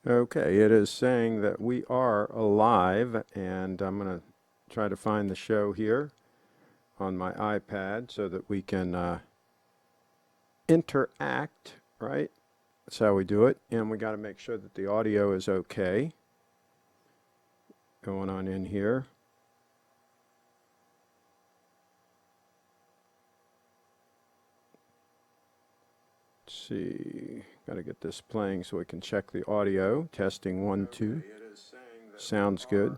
Okay, it is saying that we are live, and I'm going to try to find the show here on my iPad so that we can interact, right? That's how we do it, and we got to make sure that the audio is okay. Going on in here. Let's see, got to get this playing so we can check the audio. Testing 1, 2. Sounds good.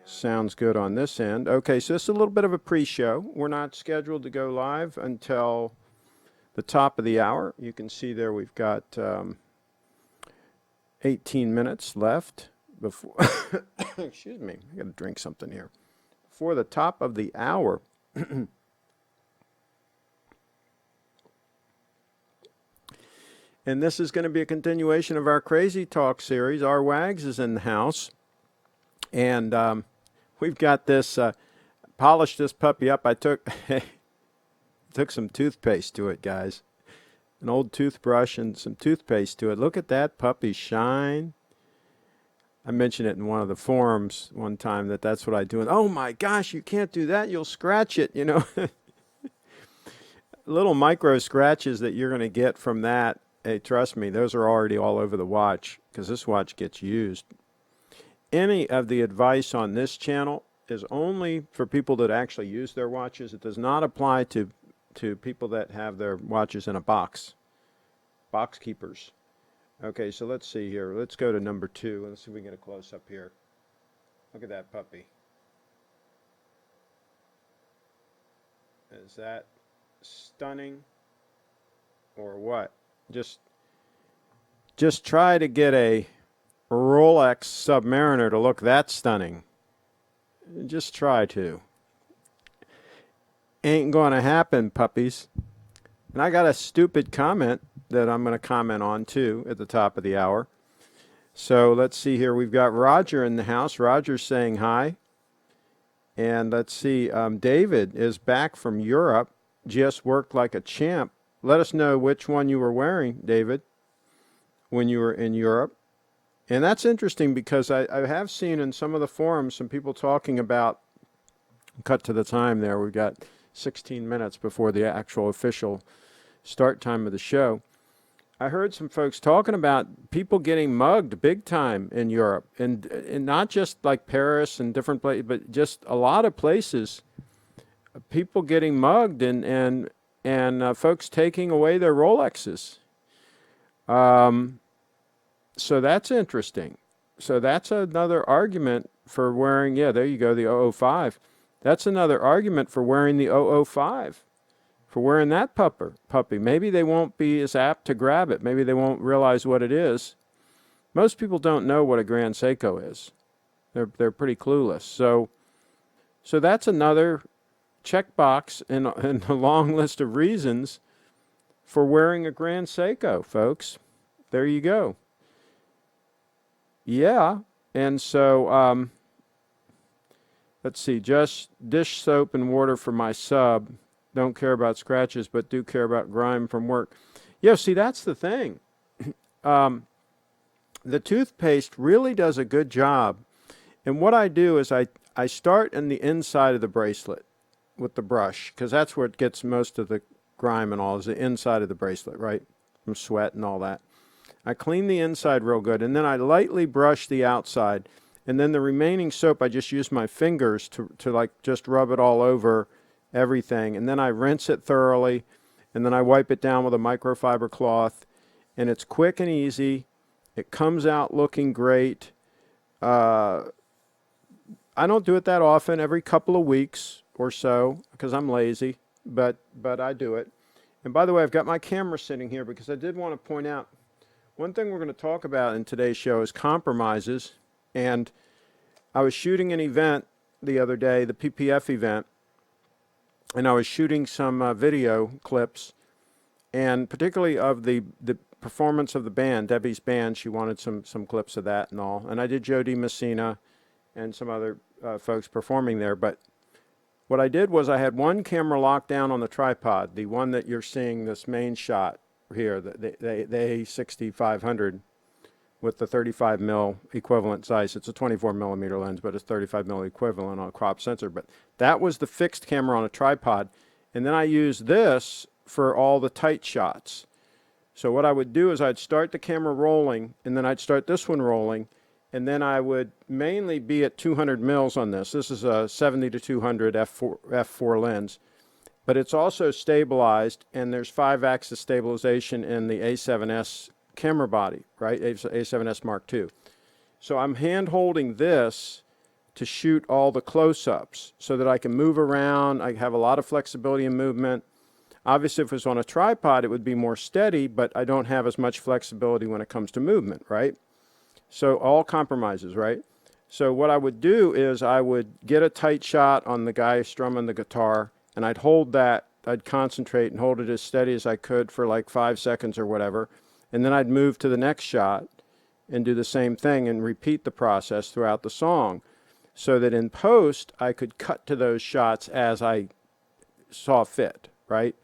Sounds good on this end. Okay, so this is a little bit of a pre-show. We're not scheduled to go live until the top of the hour. You can see there we've got 18 minutes left before, excuse me, I got to drink something here. Before the top of the hour. And this is going to be a continuation of our Crazy Talk series. Our Wags is in the house. And we've got this, polished this puppy up. I took some toothpaste to it, guys. An old toothbrush and some toothpaste to it. Look at that puppy shine. I mentioned it in one of the forums one time that's what I do. And, oh my gosh, you can't do that. You'll scratch it, you know. Little micro scratches that you're going to get from that. Hey, trust me, those are already all over the watch because this watch gets used. Any of the advice on this channel is only for people that actually use their watches. It does not apply to people that have their watches in a box keepers. Okay, so let's see here. Let's go to number 2. Let's see if we can get a close-up here. Look at that puppy. Is that stunning or what? Just try to get a Rolex Submariner to look that stunning. Just try to. Ain't gonna happen, puppies. And I got a stupid comment that I'm gonna comment on too at the top of the hour. So let's see here. We've got Roger in the house. Roger's saying hi. And let's see. David is back from Europe. Just worked like a champ. Let us know which one you were wearing, David, when you were in Europe. And that's interesting because I have seen in some of the forums some people talking about, cut to the time there, we've got 16 minutes before the actual official start time of the show. I heard some folks talking about people getting mugged big time in Europe, and not just like Paris and different places, but just a lot of places, people getting mugged and folks taking away their Rolexes. So that's interesting. So that's another argument for wearing, yeah, there you go, the 005. That's another argument for wearing the 005, for wearing that puppy. Maybe they won't be as apt to grab it. Maybe they won't realize what it is. Most people don't know what a Grand Seiko is. They're pretty clueless. So that's another checkbox in a long list of reasons for wearing a Grand Seiko, folks. There you go. Yeah, and so let's see, just dish soap and water for my sub. Don't care about scratches, but do care about grime from work. Yeah, see, that's the thing. The toothpaste really does a good job. And what I do is I start in the inside of the bracelet with the brush, because that's where it gets most of the grime and all, is the inside of the bracelet, right? From sweat and all that. I clean the inside real good, and then I lightly brush the outside. And then the remaining soap, I just use my fingers to like just rub it all over everything. And then I rinse it thoroughly, and then I wipe it down with a microfiber cloth. And it's quick and easy. It comes out looking great. I don't do it that often, every couple of weeks or so, because I'm lazy, but I do it. And by the way, I've got my camera sitting here because I did want to point out one thing we're going to talk about in today's show is compromises. And I was shooting an event the other day, the PPF event, and I was shooting some video clips, and particularly of the performance of the band, Debbie's band. She wanted some clips of that and all. And I did Jody Messina and some other folks performing there. But what I did was I had one camera locked down on the tripod, the one that you're seeing, this main shot here, the A6500 with the 35 mil equivalent size. It's a 24 millimeter lens, but it's 35 mil equivalent on a crop sensor. But that was the fixed camera on a tripod. And then I used this for all the tight shots. So what I would do is I'd start the camera rolling, and then I'd start this one rolling, and then I would mainly be at 200 mils on this. This is a 70 to 200 f4 lens. But it's also stabilized, and there's 5-axis stabilization in the A7S camera body, right? A7S Mark II. So I'm hand holding this to shoot all the close-ups so that I can move around. I have a lot of flexibility in movement. Obviously, if it was on a tripod, it would be more steady, but I don't have as much flexibility when it comes to movement, right? So all compromises, right? So what I would do is I would get a tight shot on the guy strumming the guitar, and I'd hold that. I'd concentrate and hold it as steady as I could for like 5 seconds or whatever. And then I'd move to the next shot and do the same thing and repeat the process throughout the song so that in post, I could cut to those shots as I saw fit, right?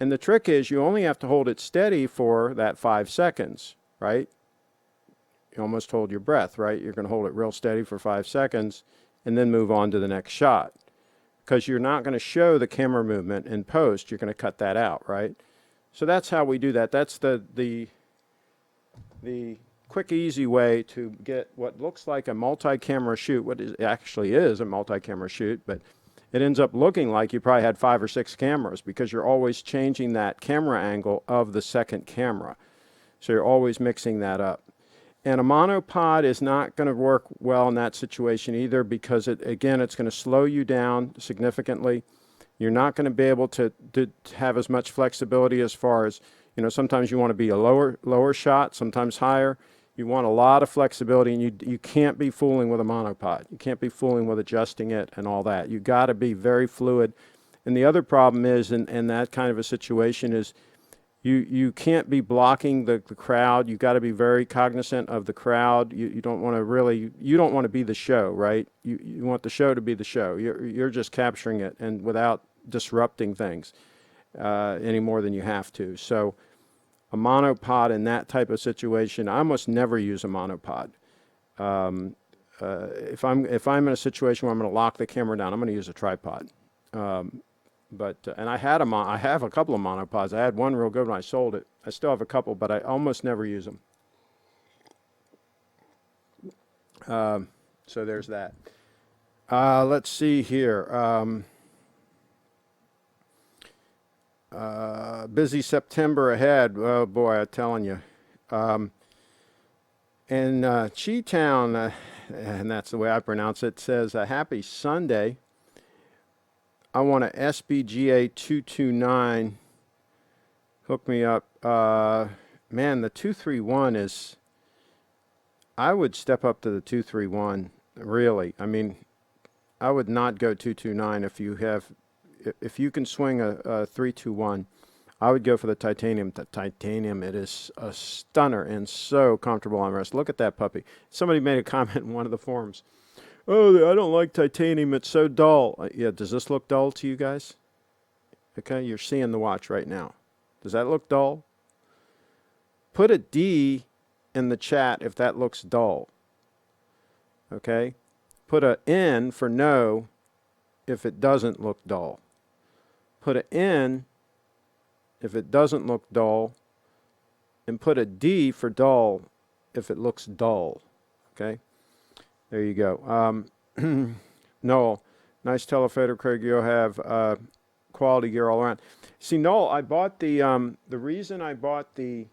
And the trick is you only have to hold it steady for that 5 seconds, right? You almost hold your breath, right? You're going to hold it real steady for 5 seconds and then move on to the next shot. Because you're not going to show the camera movement in post. You're going to cut that out, right? So that's how we do that. That's the quick, easy way to get what looks like a multi-camera shoot, what it actually is a multi-camera shoot, but it ends up looking like you probably had 5 or 6 cameras because you're always changing that camera angle of the second camera. So you're always mixing that up. And a monopod is not going to work well in that situation either because, again, it's going to slow you down significantly. You're not going to be able to have as much flexibility as far as, sometimes you want to be a lower shot, sometimes higher. You want a lot of flexibility, and you can't be fooling with a monopod. You can't be fooling with adjusting it and all that. You got to be very fluid. And the other problem is, in that kind of a situation, is you can't be blocking the crowd. You got to be very cognizant of the crowd. You don't want to be the show, right? You want the show to be the show. You're just capturing it and without disrupting things any more than you have to. So a monopod in that type of situation, I almost never use a monopod. If I'm in a situation where I'm going to lock the camera down, I'm going to use a tripod. And I have a couple of monopods. I had one real good when I sold it. I still have a couple, but I almost never use them. So there's that. Let's see here. Busy September ahead. Oh boy, I'm telling you. In Chi-Town, and that's the way I pronounce it, says a happy Sunday. I want a SBGA229. Hook me up. Man, the 231 is, I would step up to the 231, really. I mean, I would not go 229 if you can swing a 321. I would go for the titanium. The titanium, it is a stunner and so comfortable on wrist. Look at that puppy. Somebody made a comment in one of the forums. Oh, I don't like titanium. It's so dull. Yeah, does this look dull to you guys? Okay, you're seeing the watch right now. Does that look dull? Put a D in the chat if that looks dull. Okay? Put a N for no if it doesn't look dull. Put an N if it doesn't look dull. And put a D for dull if it looks dull. Okay? There you go. Noel, nice telephoto, Craig. You'll have quality gear all around. See, Noel, I bought the reason I bought the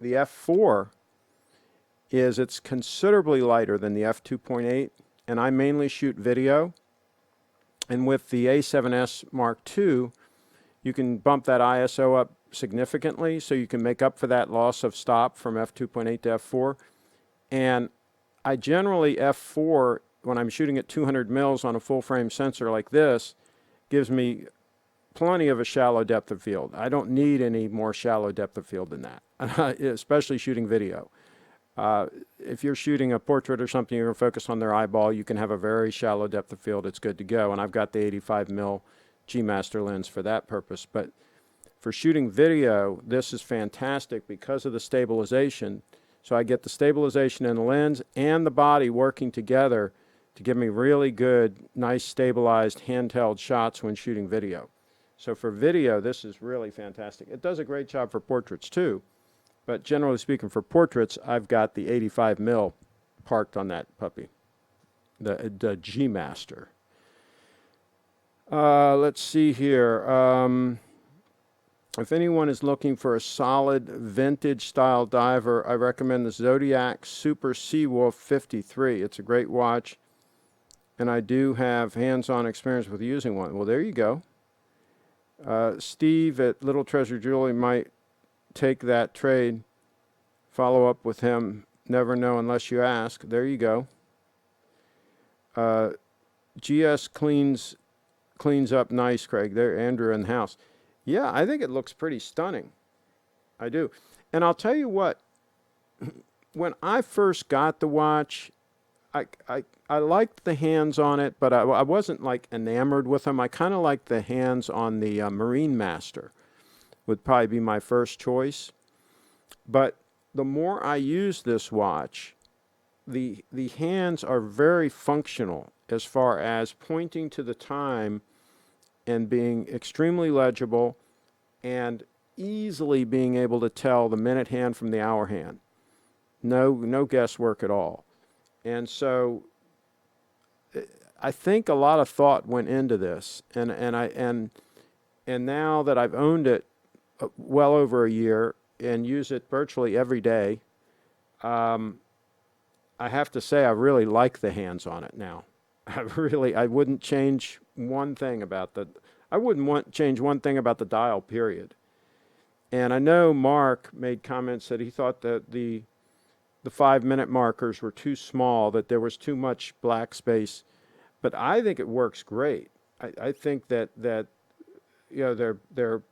F4 is it's considerably lighter than the F2.8, and I mainly shoot video. And with the A7S Mark II, you can bump that ISO up significantly, so you can make up for that loss of stop from F2.8 to F4. And I generally, F4, when I'm shooting at 200 mils on a full frame sensor like this, gives me plenty of a shallow depth of field. I don't need any more shallow depth of field than that, especially shooting video. If you're shooting a portrait or something, you're going to focus on their eyeball, you can have a very shallow depth of field. It's good to go. And I've got the 85 mil G-Master lens for that purpose. But for shooting video, this is fantastic because of the stabilization. So I get the stabilization in the lens and the body working together to give me really good, nice, stabilized, handheld shots when shooting video. So for video, this is really fantastic. It does a great job for portraits too, but generally speaking, for portraits, I've got the 85 mil parked on that puppy, the G-Master. Let's see here. If anyone is looking for a solid vintage style diver, I recommend the Zodiac Super Seawolf 53. It's a great watch, and I do have hands-on experience with using one. Well, there you go. Steve at Little Treasure Jewelry might take that trade. Follow up with him. Never know unless you ask. There you go. GS cleans up nice, Craig. There, Andrew in the house. Yeah, I think it looks pretty stunning. I do. And I'll tell you what, when I first got the watch, I liked the hands on it, but I wasn't like enamored with them. I kind of liked the hands on the Marine Master, would probably be my first choice. But the more I use this watch, the hands are very functional as far as pointing to the time and being extremely legible and easily being able to tell the minute hand from the hour hand. No guesswork at all. And so I think a lot of thought went into this, and now that I've owned it well over a year and use it virtually every day, I have to say I really like the hands on it now. I wouldn't change one thing about change one thing about the dial, period. And I know Mark made comments that he thought that the 5-minute markers were too small, that there was too much black space, but I think it works great. I think that you know they're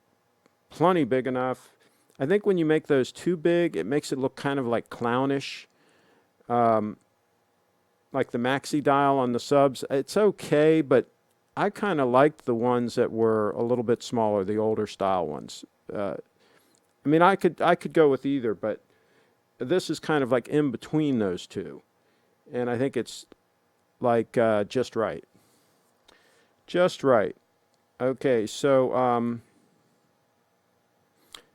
plenty big enough. I think when you make those too big, it makes it look kind of like clownish. Like the maxi dial on the subs, it's okay, but I kind of liked the ones that were a little bit smaller, the older style ones. I mean, I could go with either, but this is kind of like in between those two, and I think it's like just right. Just right. Okay, so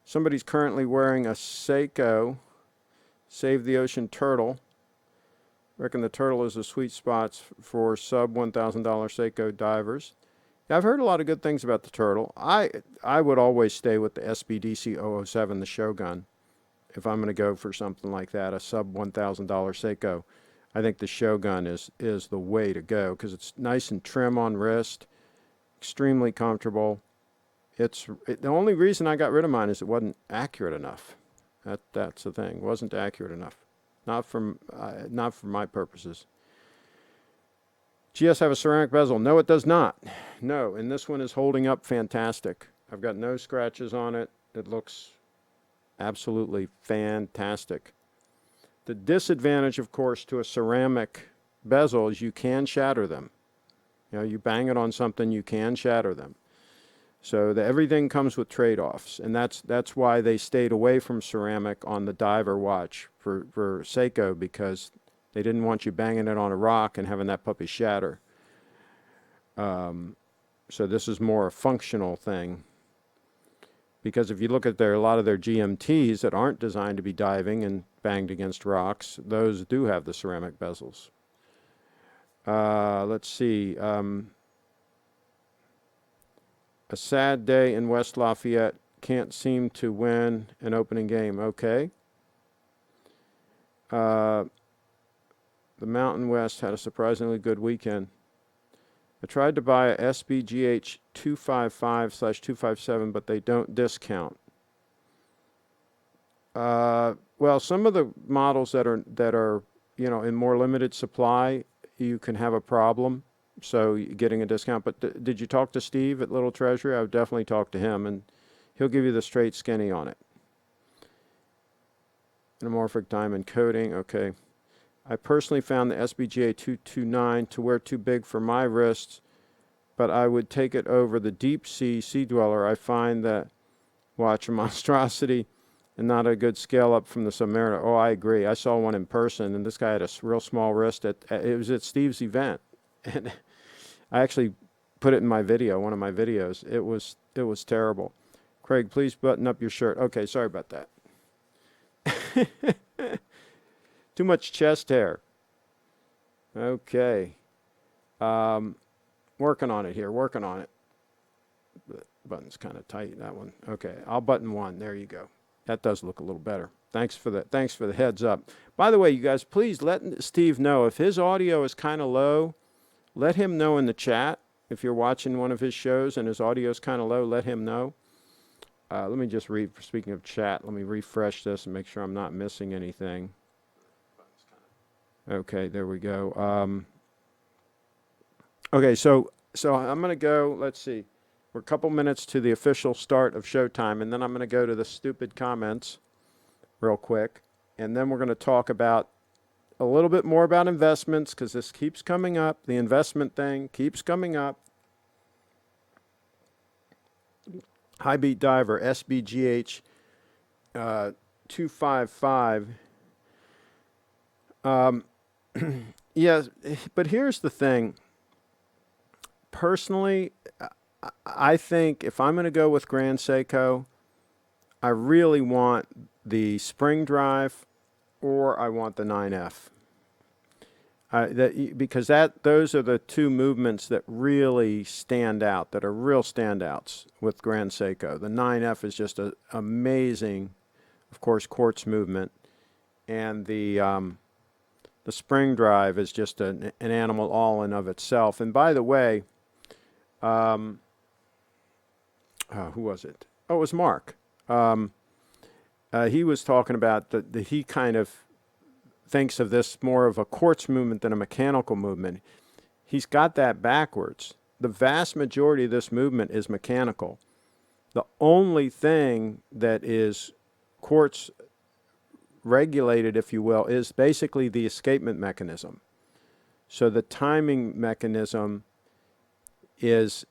somebody's currently wearing a Seiko Save the Ocean Turtle. I reckon the turtle is a sweet spot for sub $1,000 Seiko divers. Yeah, I've heard a lot of good things about the turtle. I would always stay with the SBDC-007, the Shogun, if I'm going to go for something like that, a sub $1,000 Seiko. I think the Shogun is the way to go because it's nice and trim on wrist, extremely comfortable. The only reason I got rid of mine is it wasn't accurate enough. That's the thing. It wasn't accurate enough. Not for my purposes. GS have a ceramic bezel? No, it does not. No, and this one is holding up fantastic. I've got no scratches on it. It looks absolutely fantastic. The disadvantage, of course, to a ceramic bezel is you can shatter them. You know, you bang it on something, you can shatter them. So everything comes with trade-offs, and that's why they stayed away from ceramic on the diver watch for Seiko, because they didn't want you banging it on a rock and having that puppy shatter. So this is more a functional thing, because if you look at a lot of their GMTs that aren't designed to be diving and banged against rocks, those do have the ceramic bezels. Let's see. A sad day in West Lafayette. Can't seem to win an opening game. Okay. The Mountain West had a surprisingly good weekend. I tried to buy a SBGA255/257, but they don't discount. Well, some of the models that are in more limited supply, you can have a problem. So getting a discount. But did you talk to Steve at Little Treasury? I would definitely talk to him, and he'll give you the straight skinny on it. Anamorphic diamond coating. Okay. I personally found the SBGA229 to wear too big for my wrists, but I would take it over the Deep Sea Sea Dweller. I find that watch a monstrosity and not a good scale up from the Submariner. Oh, I agree. I saw one in person, and this guy had a real small wrist. It was at Steve's event, and I actually put it in my video, one of my videos. It was terrible. Craig, please button up your shirt. Okay, sorry about that. Too much chest hair. Okay. Working on it here, working on it. The button's kind of tight, that one. Okay, I'll button one. There you go. That does look a little better. Thanks for the heads up. By the way, you guys, please let Steve know if his audio is kind of low. Let him know in the chat. If you're watching one of his shows and his audio is kind of low, let him know. Let me just speaking of chat, let me refresh this and make sure I'm not missing anything. Okay, there we go. Okay, so I'm going to go, let's see. We're a couple minutes to the official start of showtime, and then I'm going to go to the stupid comments real quick, and then we're going to talk about a little bit more about investments, because this keeps coming up. The investment thing keeps coming up. High Beat Diver, SBGA231. Yeah, but here's the thing. Personally, I think if I'm going to go with Grand Seiko, I really want the spring drive, or I want the 9F. Because those are the two movements that really stand out, that are real standouts with Grand Seiko. The 9F is just an amazing, of course, quartz movement, and the spring drive is just an animal all in of itself. And by the way, who was it? Oh, it was Mark. He was talking about that he kind of thinks of this more of a quartz movement than a mechanical movement. He's got that backwards. The vast majority of this movement is mechanical. The only thing that is quartz regulated, if you will, is basically the escapement mechanism. So the timing mechanism is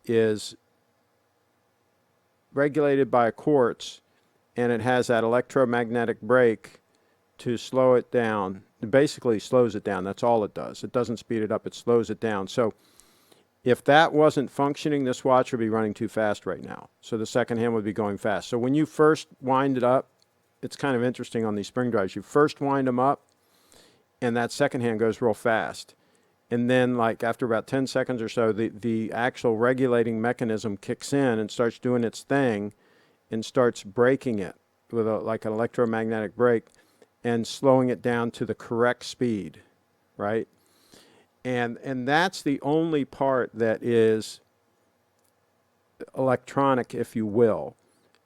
regulated by a quartz, and it has that electromagnetic brake to slow it down. It basically slows it down. That's all it does. It doesn't speed it up. It slows it down. So if that wasn't functioning, this watch would be running too fast right now. So the second hand would be going fast. So when you first wind it up, it's kind of interesting on these spring drives. You first wind them up, and that second hand goes real fast. And then, like, after about 10 seconds or so, the actual regulating mechanism kicks in and starts doing its thing and starts braking it with like an electromagnetic brake and slowing it down to the correct speed, right? And that's the only part that is electronic, if you will,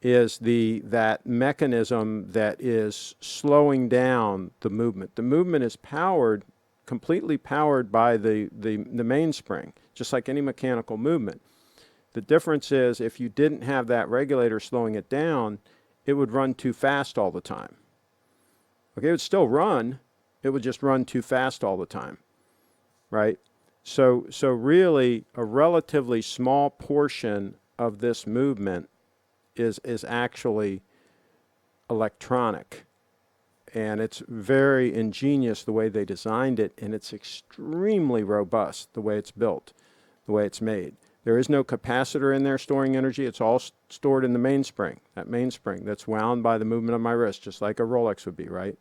is that mechanism that is slowing down the movement. The movement is powered, completely powered by the mainspring, just like any mechanical movement. The difference is if you didn't have that regulator slowing it down, it would run too fast all the time. Okay, it would still run, it would just run too fast all the time, right? So really a relatively small portion of this movement is actually electronic. And it's very ingenious the way they designed it, and it's extremely robust the way it's built, the way it's made. There is no capacitor in there storing energy. It's all stored in the mainspring, that mainspring that's wound by the movement of my wrist, just like a Rolex would be, right?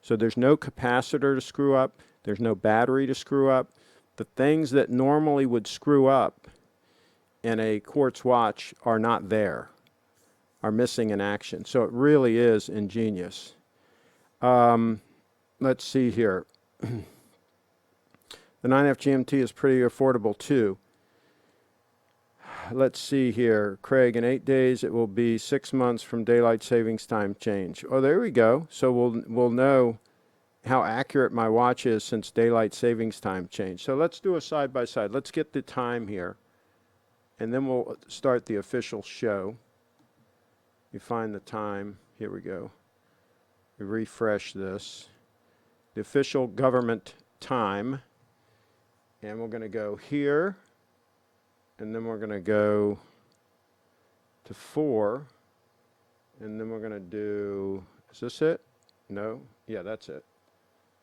So there's no capacitor to screw up. There's no battery to screw up. The things that normally would screw up in a quartz watch are not there, are missing in action. So it really is ingenious. Let's see here. The 9F GMT is pretty affordable too. Let's see here. Craig, in 8 days it will be 6 months from daylight savings time change. Oh, there we go. So we'll know how accurate my watch is since daylight savings time change. So let's do a side by side. Let's get the time here, and then we'll start the official show. You find the time. Here we go. We refresh this. The official government time. And we're going to go here. And then we're going to go to 4. And then we're going to do Is this it? No? Yeah, that's it.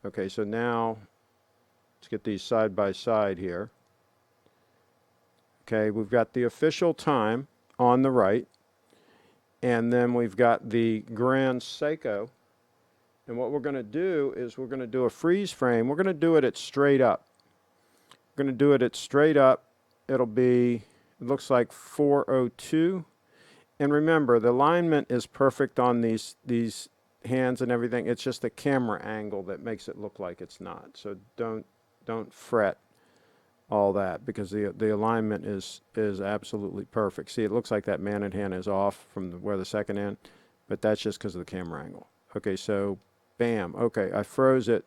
Okay, so now let's get these side by side here. Okay, we've got the official time on the right, and then we've got the Grand Seiko. And what we're going to do is we're going to do a freeze frame. We're going to do it at straight up. We're going to do it at straight up. It'll be, it looks like 402. And remember, the alignment is perfect on these hands and everything. It's just the camera angle that makes it look like it's not. So don't fret all that, because the alignment is absolutely perfect. See, it looks like that manted hand is off from where the second hand, but that's just because of the camera angle. Okay, so bam. Okay, I froze it.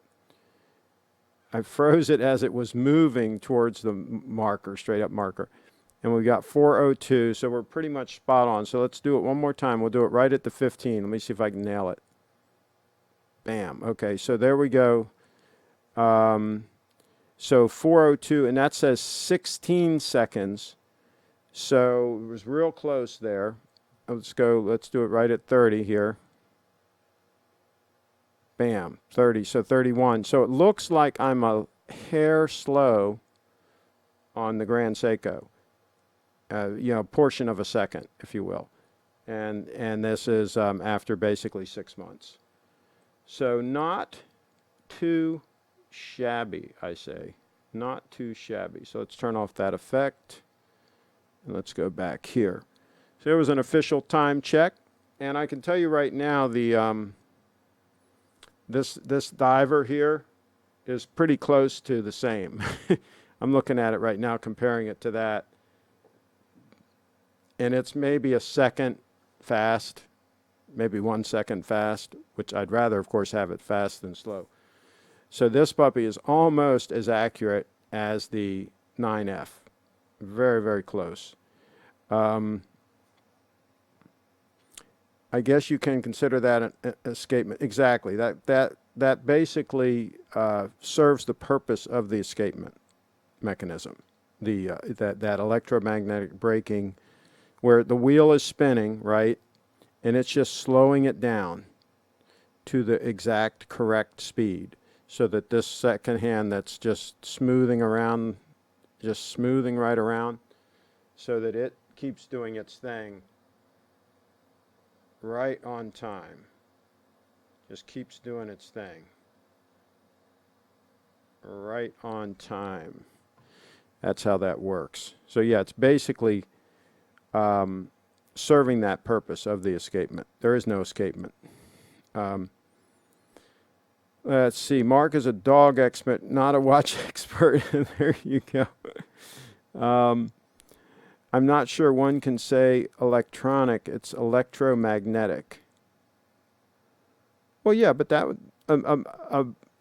I froze it as it was moving towards the marker, straight up marker. And we got 402, so we're pretty much spot on. So let's do it one more time. We'll do it right at the 15. Let me see if I can nail it. Bam. Okay, so there we go. So 402, and that says 16 seconds. So it was real close there. Let's do it right at 30 here. Bam, 30, so 31. So it looks like I'm a hair slow on the Grand Seiko. You know, portion of a second, if you will. And this is after basically 6 months. So not too shabby, I say. Not too shabby. So let's turn off that effect. And let's go back here. So there was an official time check. And I can tell you right now, the this diver here is pretty close to the same. I'm looking at it right now, comparing it to that. And it's maybe a second fast, maybe 1 second fast, which I'd rather, of course, have it fast than slow. So this puppy is almost as accurate as the 9F. Very, very close. I guess you can consider that an escapement. Exactly. That basically serves the purpose of the escapement mechanism. That electromagnetic braking, where the wheel is spinning, right, and it's just slowing it down to the exact correct speed, so that this second hand that's just smoothing around, just smoothing right around, so that it keeps doing its thing right on time. Just keeps doing its thing right on time. That's how that works. So yeah, it's basically serving that purpose of the escapement. There is no escapement. Let's see. Mark is a dog expert, not a watch expert. There you go. I'm not sure one can say electronic. It's electromagnetic. Well, yeah, but that would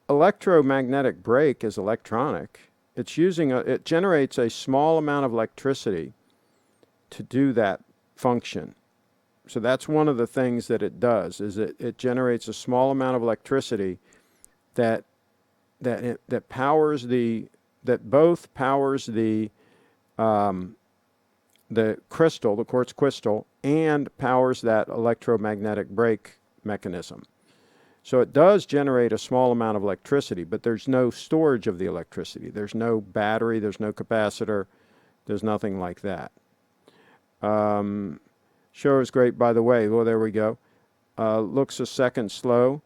electromagnetic brake is electronic. It's using it generates a small amount of electricity to do that function. So that's one of the things that it does, is it generates a small amount of electricity that powers both powers the crystal, the quartz crystal, and powers that electromagnetic brake mechanism. So it does generate a small amount of electricity, but there's no storage of the electricity. There's no battery, there's no capacitor, there's nothing like that. Show is great, by the way. Well, there we go. Looks a second slow.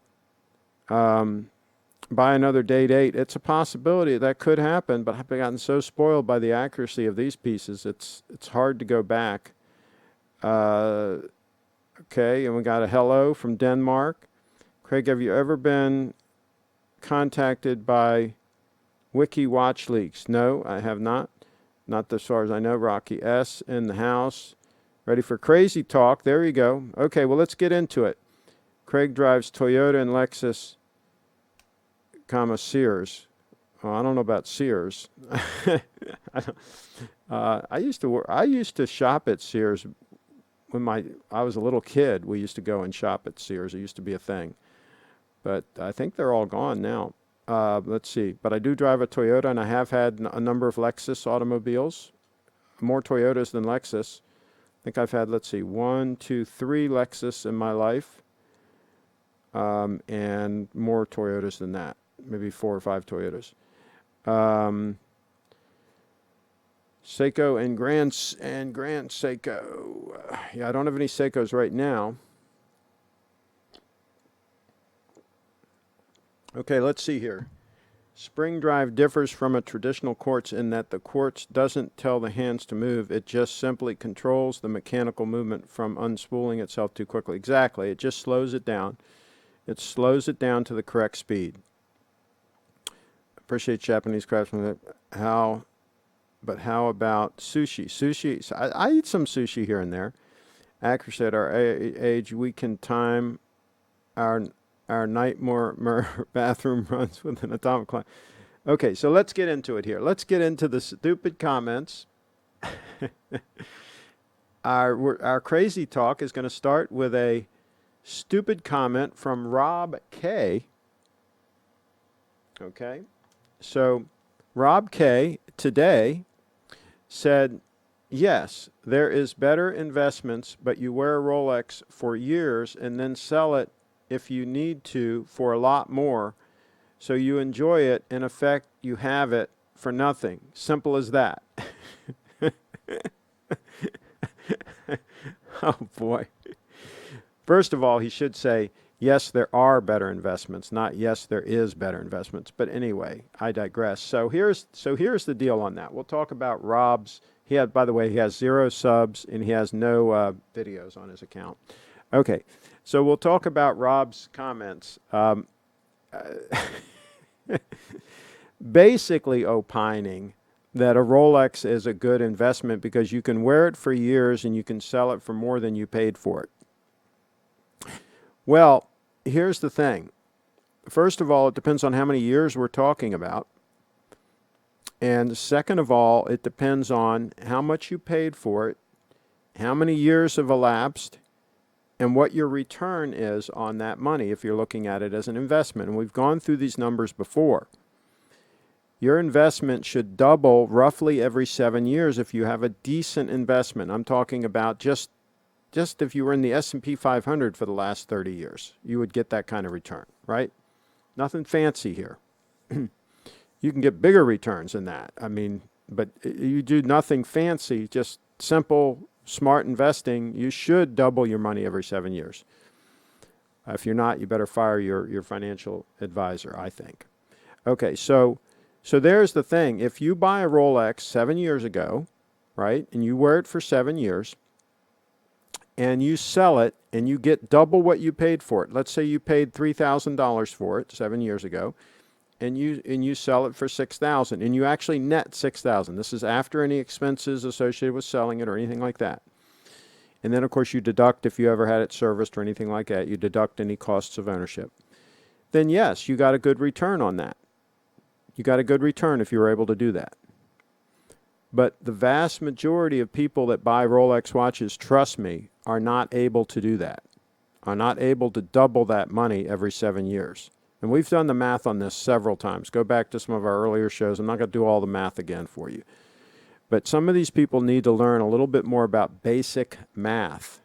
Buy another date 8. It's a possibility that could happen, but I've gotten so spoiled by the accuracy of these pieces, it's hard to go back. Okay, and we got a hello from Denmark. Craig, have you ever been contacted by Wiki Watch Leaks? No, I have not. Not as far as I know. Rocky S. in the house. Ready for crazy talk. There you go. Okay, well, let's get into it. Craig drives Toyota and Lexus, Sears. Oh, I don't know about Sears. I used to shop at Sears when I was a little kid. We used to go and shop at Sears. It used to be a thing. But I think they're all gone now. Let's see. But I do drive a Toyota, and I have had a number of Lexus automobiles. More Toyotas than Lexus. I think I've had, let's see, 1, 2, 3 Lexus in my life. and more Toyotas than that, maybe 4 or 5 Toyotas. Seiko and Grand Seiko. Yeah, I don't have any Seikos right now. Okay, let's see here. Spring drive differs from a traditional quartz in that the quartz doesn't tell the hands to move. It just simply controls the mechanical movement from unspooling itself too quickly. Exactly. It just slows it down. It slows it down to the correct speed. Appreciate Japanese craftsmanship. But how about sushi? Sushi, I eat some sushi here and there. Accuracy at our age, we can time our nightmare bathroom runs with an atomic clock. Okay, so let's get into it here. Let's get into the stupid comments. Our crazy talk is going to start with a stupid comment from Rob K. Okay, so Rob K. today said, yes, there is better investments, but you wear a Rolex for years and then sell it if you need to for a lot more, so you enjoy it. In effect, you have it for nothing. Simple as that. Oh boy. First of all, he should say, yes, there are better investments, not yes, there is better investments. But anyway, I digress. So here's the deal on that. We'll talk about Rob's. By the way, he has 0 subs and he has no videos on his account. Okay, so we'll talk about Rob's comments. Basically opining that a Rolex is a good investment because you can wear it for years and you can sell it for more than you paid for it. Well, here's the thing. First of all, it depends on how many years we're talking about. And second of all, it depends on how much you paid for it, how many years have elapsed, and what your return is on that money if you're looking at it as an investment. And we've gone through these numbers before. Your investment should double roughly every 7 years if you have a decent investment. I'm talking about just if you were in the S&P 500 for the last 30 years, you would get that kind of return, right? Nothing fancy here. You can get bigger returns than that. I mean, but you do nothing fancy, just simple, smart investing. You should double your money every 7 years. If you're not, you better fire your financial advisor, I think. Okay, so there's the thing. If you buy a Rolex 7 years ago, right, and you wear it for 7 years, and you sell it, and you get double what you paid for it. Let's say you paid $3,000 for it 7 years ago, and you sell it for $6,000, and you actually net $6,000. This is after any expenses associated with selling it or anything like that. And then, of course, you deduct, if you ever had it serviced or anything like that, you deduct any costs of ownership. Then, yes, you got a good return on that. You got a good return if you were able to do that. But the vast majority of people that buy Rolex watches, trust me, are not able to do that, are not able to double that money every 7 years. And we've done the math on this several times. Go back to some of our earlier shows. I'm not going to do all the math again for you. But some of these people need to learn a little bit more about basic math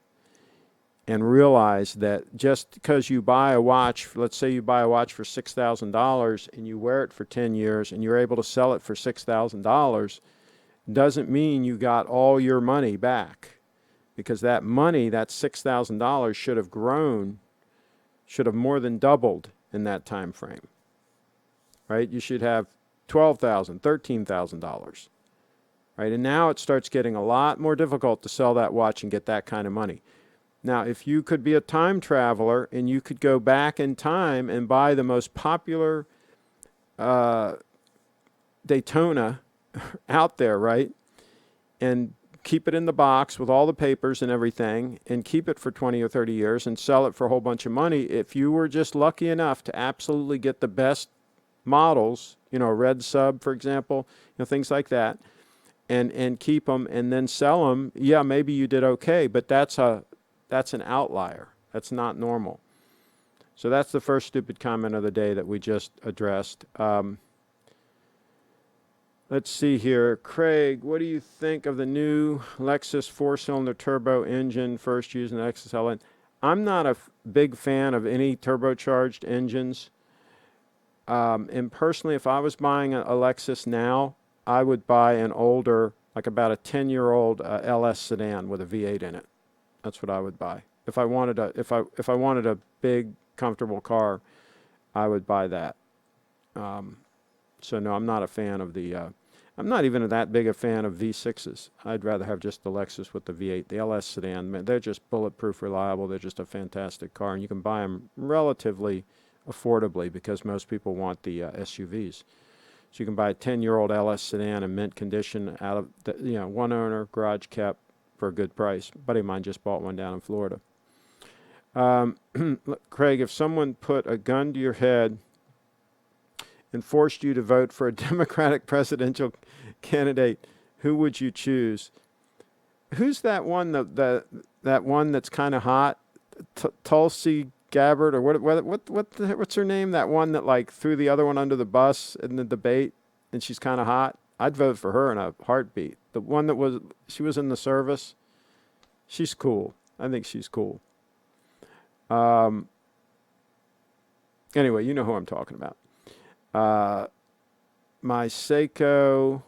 and realize that just because you buy a watch, let's say you buy a watch for $6,000 and you wear it for 10 years and you're able to sell it for $6,000, doesn't mean you got all your money back. Because that money, that $6,000, should have grown, should have more than doubled in that time frame, right? You should have $12,000, $13,000, right? And now it starts getting a lot more difficult to sell that watch and get that kind of money. Now, if you could be a time traveler and you could go back in time and buy the most popular Daytona out there, right? And keep it in the box with all the papers and everything and keep it for 20 or 30 years and sell it for a whole bunch of money. If you were just lucky enough to absolutely get the best models, red sub, for example, things like that, and keep them and then sell them, yeah, maybe you did okay, but that's an outlier. That's not normal. So that's the first stupid comment of the day that we just addressed. Let's see here. Craig, what do you think of the new Lexus 4-cylinder turbo engine first used in the Lexus LN? I'm not a big fan of any turbocharged engines. And personally, if I was buying a Lexus now, I would buy an older, like about a 10-year-old LS sedan with a V8 in it. That's what I would buy. If I wanted if I wanted a big, comfortable car, I would buy that. So no, I'm not a fan of the. I'm not even that big a fan of V6s. I'd rather have just the Lexus with the V8. The LS sedan, man, they're just bulletproof, reliable. They're just a fantastic car, and you can buy them relatively affordably because most people want the SUVs. So you can buy a 10-year-old LS sedan in mint condition out of the, one owner, garage kept, for a good price. A buddy of mine just bought one down in Florida. Craig, if someone put a gun to your head and forced you to vote for a Democratic presidential candidate, who would you choose? Who's that one? That one that's kind of hot, Tulsi Gabbard, or what's her name? That one that like threw the other one under the bus in the debate, and she's kind of hot. I'd vote for her in a heartbeat. The one that she was in the service. She's cool. I think she's cool. Anyway, you know who I'm talking about. My Seiko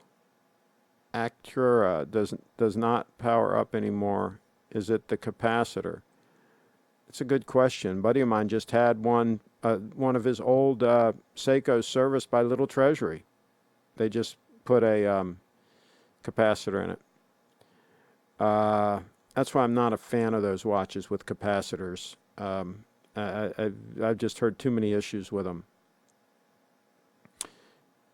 Acura does not power up anymore. Is it the capacitor? It's a good question. A buddy of mine just had one of his old Seikos serviced by Little Treasury. They just put a capacitor in it. That's why I'm not a fan of those watches with capacitors. I've just heard too many issues with them.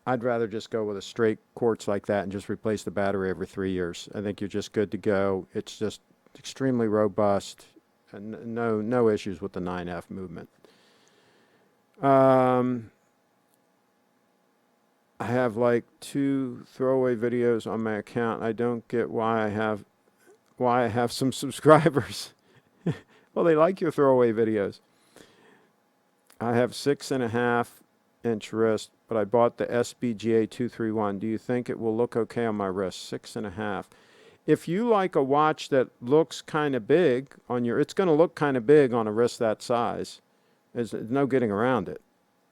I'd rather just go with a straight quartz like that and just replace the battery every 3 years. I think you're just good to go. It's just extremely robust, and no issues with the 9F movement. I have like 2 throwaway videos on my account. I don't get why I have some subscribers. Well, they like your throwaway videos. I have 6.5-inch wrist, but I bought the SBGA231. Do you think it will look okay on my wrist? 6.5. If you like a watch that looks kind of big on it's going to look kind of big on a wrist that size. There's no getting around it.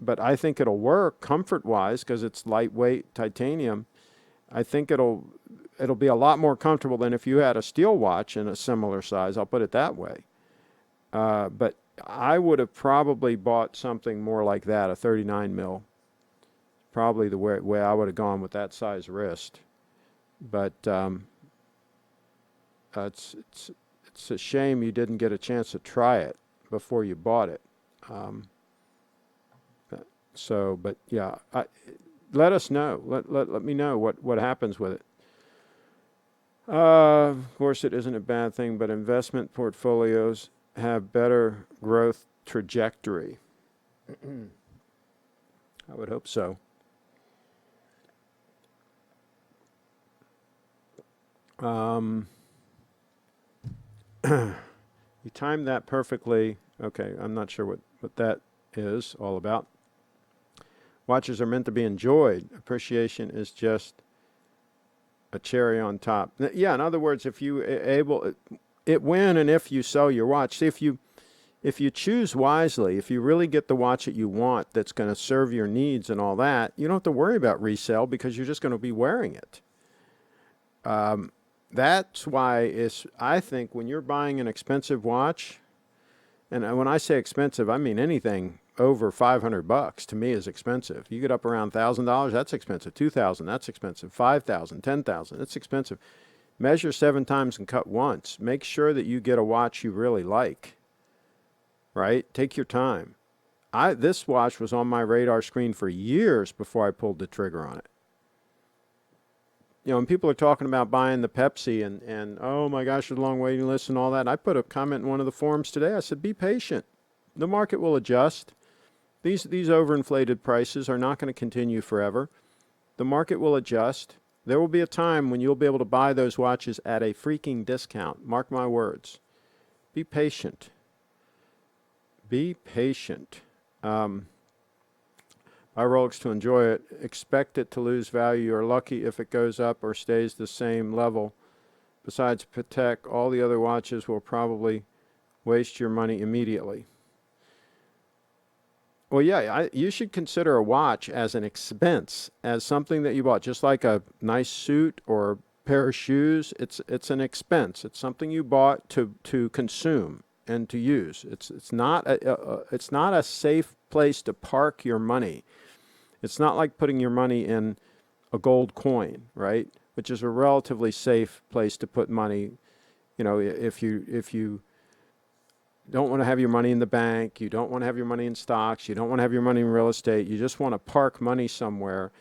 But I think it'll work comfort-wise because it's lightweight titanium. I think it'll be a lot more comfortable than if you had a steel watch in a similar size. I'll put it that way. But I would have probably bought something more like that, a 39 mil. Probably the way I would have gone with that size wrist. But it's a shame you didn't get a chance to try it before you bought it. But yeah, let us know. Let me know what happens with it. Of course, it isn't a bad thing, but investment portfolios have better growth trajectory. I would hope so. You timed that perfectly. Okay, I'm not sure what that is all about. Watches are meant to be enjoyed. Appreciation is just a cherry on top. Yeah, in other words, if you it when and if you sell your watch. See, if you choose wisely, if you really get the watch that you want that's going to serve your needs and all that, you don't have to worry about resale because you're just going to be wearing it. That's why I think when you're buying an expensive watch, and when I say expensive, I mean anything over $500 to me is expensive. You get up around $1,000, that's expensive. $2,000, that's expensive. $5,000, $10,000, that's expensive. Measure 7 times and cut once. Make sure that you get a watch you really like. Right? Take your time. This watch was on my radar screen for years before I pulled the trigger on it. When people are talking about buying the Pepsi and oh my gosh, there's a long waiting list and all that, I put a comment in one of the forums today. I said, be patient. The market will adjust. These overinflated prices are not going to continue forever. The market will adjust. There will be a time when you'll be able to buy those watches at a freaking discount. Mark my words. Be patient. Be patient. Buy Rolex to enjoy it. Expect it to lose value. You're lucky if it goes up or stays the same level. Besides Patek, all the other watches will probably waste your money immediately. Well, yeah, you should consider a watch as an expense, as something that you bought, just like a nice suit or a pair of shoes. It's an expense. It's something you bought to consume and to use. It's not a safe place to park your money. It's not like putting your money in a gold coin, right? Which is a relatively safe place to put money. You know, if you don't want to have your money in the bank, you don't want to have your money in stocks, you don't want to have your money in real estate, you just want to park money somewhere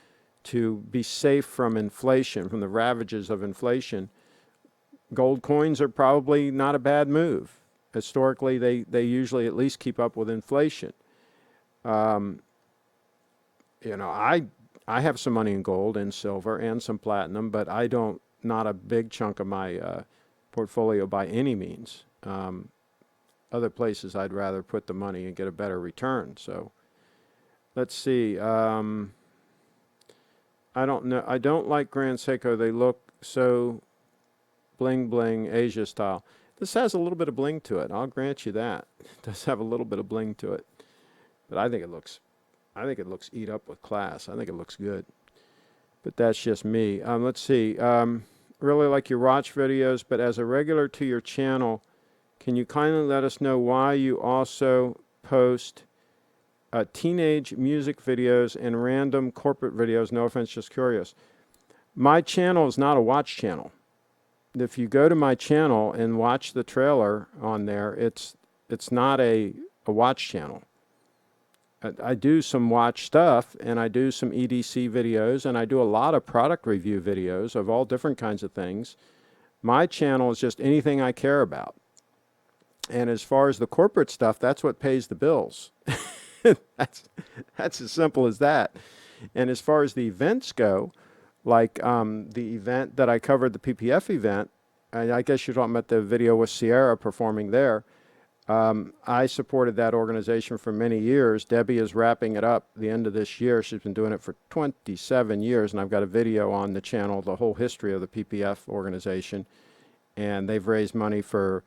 to be safe from inflation, from the ravages of inflation. Gold coins are probably not a bad move. Historically, they usually at least keep up with inflation. You know, I have some money in gold and silver and some platinum, but not a big chunk of my portfolio by any means. Other places I'd rather put the money and get a better return. So let's see. I don't know. I don't like Grand Seiko. They look so bling bling Asia style. This has a little bit of bling to it. I'll grant you that. It does have a little bit of bling to it. But I think it looks eat up with class. I think it looks good. But that's just me. Let's see. Really like your watch videos, but as a regular to your channel, can you kindly let us know why you also post teenage music videos and random corporate videos? No offense, just curious. My channel is not a watch channel. If you go to my channel and watch the trailer on there, it's not a watch channel. I do some watch stuff, and I do some EDC videos, and I do a lot of product review videos of all different kinds of things. My channel is just anything I care about. And as far as the corporate stuff, that's what pays the bills. That's as simple as that. And as far as the events go, like the event that I covered, the PPF event, and I guess you're talking about the video with Sierra performing there. I supported that organization for many years. Debbie is wrapping it up the end of this year. She's been doing it for 27 years, and I've got a video on the channel, the whole history of the PPF organization. And they've raised money for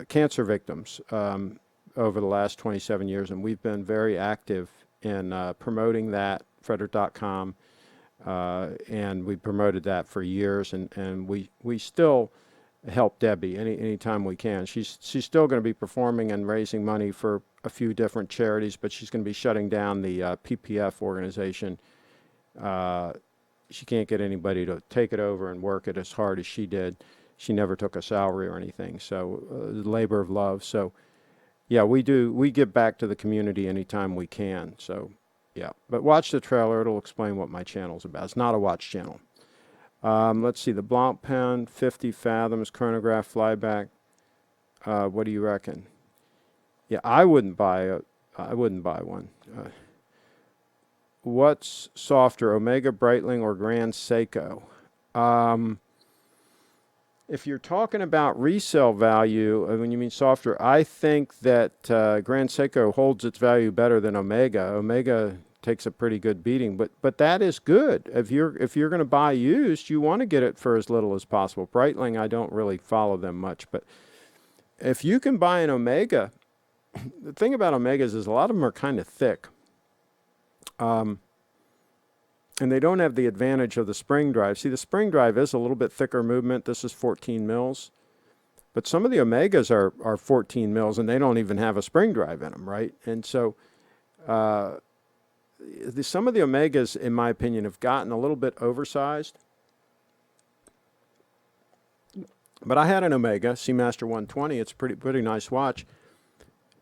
cancer victims over the last 27 years, and we've been very active in promoting that, Frederick.com, and we promoted that for years, and we still help Debbie anytime we can. She's still going to be performing and raising money for a few different charities, but she's going to be shutting down the PPF organization. She can't get anybody to take it over and work it as hard as she did. She never took a salary or anything, so labor of love. So, yeah, we give back to the community anytime we can. So, yeah, but watch the trailer. It'll explain what my channel's about. It's not a watch channel. Let's see, the Blancpain 50 Fathoms chronograph flyback. What do you reckon? Yeah, I wouldn't buy one. What's softer, Omega Breitling or Grand Seiko? If you're talking about resale value, when you mean softer, I think that Grand Seiko holds its value better than Omega. Omega takes a pretty good beating, but that is good. If you're going to buy used, you want to get it for as little as possible. Breitling, I don't really follow them much, but if you can buy an Omega, the thing about Omegas is a lot of them are kind of thick. And they don't have the advantage of the spring drive. See, the spring drive is a little bit thicker movement. This is 14 mils. But some of the Omegas are 14 mils, and they don't even have a spring drive in them, right? And so some of the Omegas, in my opinion, have gotten a little bit oversized. But I had an Omega, Seamaster 120. It's a pretty nice watch.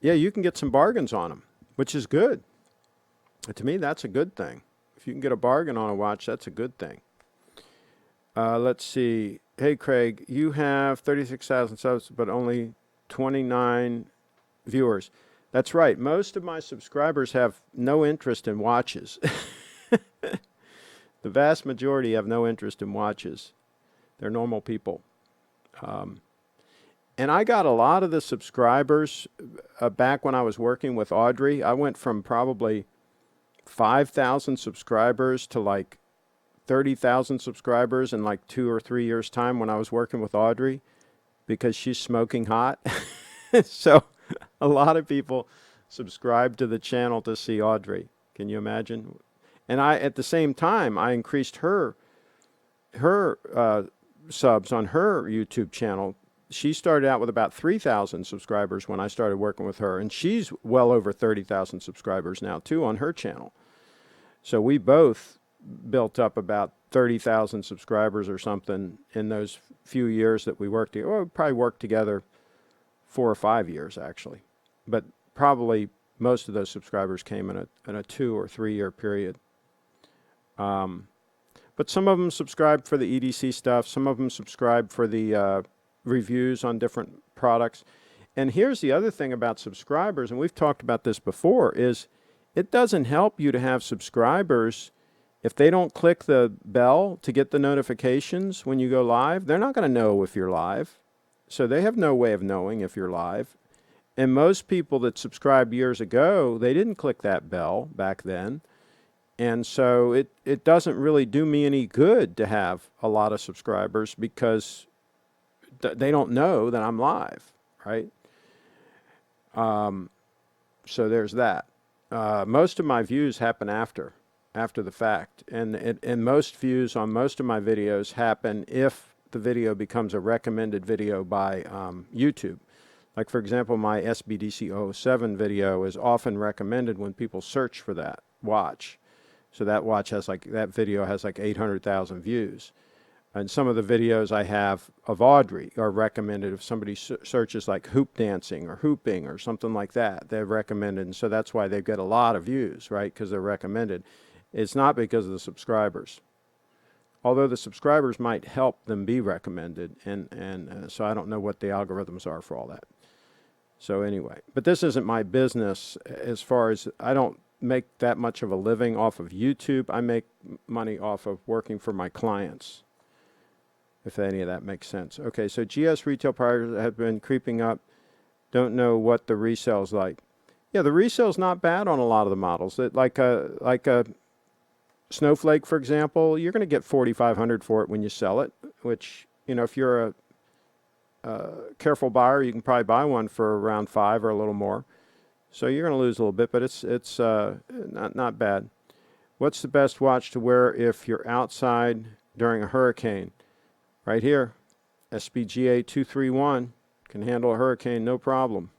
Yeah, you can get some bargains on them, which is good. To me, that's a good thing. If you can get a bargain on a watch, that's a good thing. Let's see. Hey, Craig, you have 36,000 subs, but only 29 viewers. That's right. Most of my subscribers have no interest in watches. The vast majority have no interest in watches. They're normal people. And I got a lot of the subscribers back when I was working with Audrey. I went from probably 5,000 subscribers to like 30,000 subscribers in like 2 or 3 years' time when I was working with Audrey, because she's smoking hot. So a lot of people subscribe to the channel to see Audrey. Can you imagine? And at the same time, I increased her subs on her YouTube channel. She started out with about 3,000 subscribers when I started working with her, and she's well over 30,000 subscribers now too on her channel. So we both built up about 30,000 subscribers or something in those few years that we worked together. Well, we probably worked together 4 or 5 years actually, but probably most of those subscribers came in a 2 or 3 year period. But some of them subscribed for the EDC stuff. Some of them subscribed for the reviews on different products. And here's the other thing about subscribers, and we've talked about this before, is it doesn't help you to have subscribers if they don't click the bell to get the notifications when you go live. They're not going to know if you're live. So they have no way of knowing if you're live. And most people that subscribed years ago, they didn't click that bell back then. And so it doesn't really do me any good to have a lot of subscribers because they don't know that I'm live, right? So there's that. Most of my views happen after the fact. And most views on most of my videos happen if the video becomes a recommended video by YouTube. Like, for example, my SBDC07 video is often recommended when people search for that watch. So that video has like 800,000 views. And some of the videos I have of Audrey are recommended if somebody searches like hoop dancing or hooping or something like that. They're recommended, and so that's why they get a lot of views, right? Because they're recommended. It's not because of the subscribers. Although the subscribers might help them be recommended, and so I don't know what the algorithms are for all that. So anyway, but this isn't my business as far as I don't make that much of a living off of YouTube. I make money off of working for my clients, if any of that makes sense. Okay, so GS retail prices have been creeping up. Don't know what the resale's like. Yeah, the resale's not bad on a lot of the models. Like a Snowflake, for example, you're going to get $4,500 for it when you sell it, which, you know, if you're a careful buyer, you can probably buy one for around $5 or a little more. So you're going to lose a little bit, but it's not bad. What's the best watch to wear if you're outside during a hurricane? Right here, SBGA231 can handle a hurricane, no problem.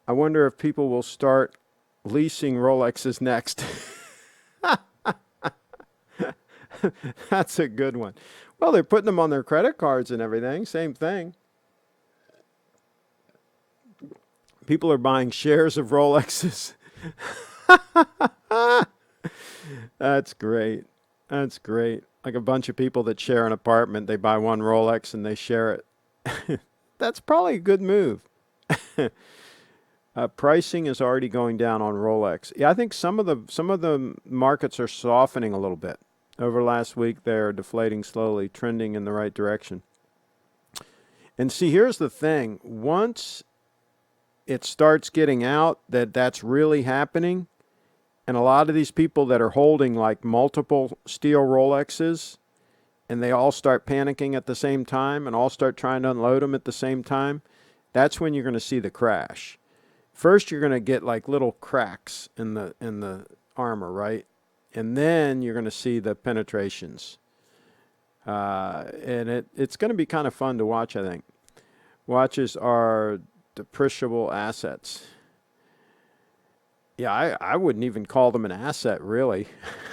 I wonder if people will start leasing Rolexes next. That's a good one. Well, they're putting them on their credit cards and everything, same thing. People are buying shares of Rolexes. That's great. That's great. Like a bunch of people that share an apartment, they buy one Rolex and they share it. That's probably a good move. Pricing is already going down on Rolex. Yeah, I think some of the markets are softening a little bit. Over last week, they're deflating slowly, trending in the right direction. And see, here's the thing. Once it starts getting out that that's really happening, and a lot of these people that are holding like multiple steel Rolexes, and they all start panicking at the same time and all start trying to unload them at the same time, that's when you're going to see the crash. First, you're going to get like little cracks in the armor, right? And then you're going to see the penetrations. And it's going to be kind of fun to watch, I think. Watches are depreciable assets. Yeah, I wouldn't even call them an asset, really.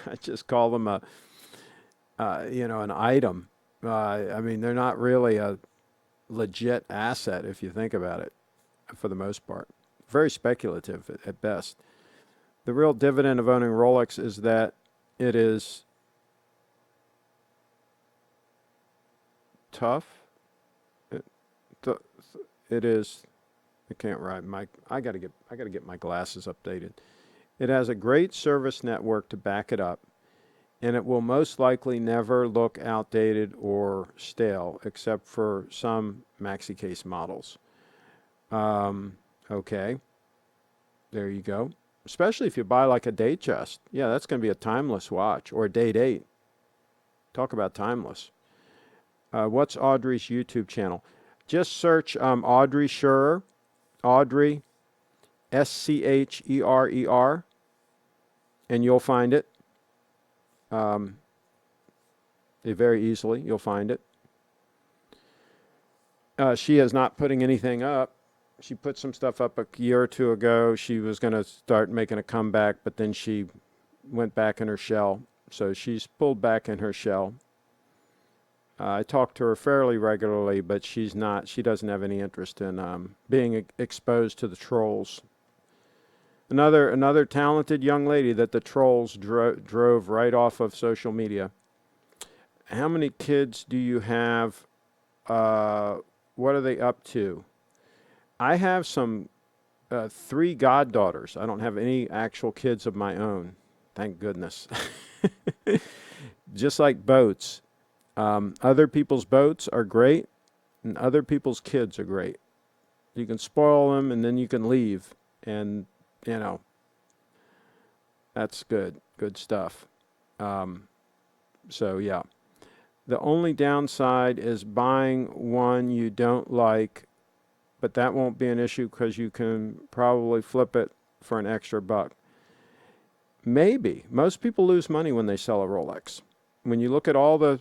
I just call them an item. I mean, they're not really a legit asset if you think about it, for the most part. Very speculative at best. The real dividend of owning Rolex is that it is tough. It is. I can't write. I gotta get my glasses updated. It has a great service network to back it up, and it will most likely never look outdated or stale, except for some maxi case models. Okay, there you go. Especially if you buy like a DATEJUST. Yeah, that's going to be a timeless watch, or a Date 8. Talk about timeless. What's Audrey's YouTube channel? Just search Audrey Scherer, Audrey, Scherer, and you'll find it. Very easily, you'll find it. She is not putting anything up. She put some stuff up a year or two ago. She was going to start making a comeback, but then she went back in her shell. So she's pulled back in her shell. I talk to her fairly regularly, but she doesn't have any interest in being exposed to the trolls. Another talented young lady that the trolls drove right off of social media. How many kids do you have? What are they up to? I have some 3 goddaughters. I don't have any actual kids of my own. Thank goodness. Just like boats. Other people's boats are great, and other people's kids are great. You can spoil them, and then you can leave. And, you know, that's good. Good stuff. So, yeah. The only downside is buying one you don't like, but that won't be an issue because you can probably flip it for an extra buck. Maybe. Most people lose money when they sell a Rolex. When you look at all the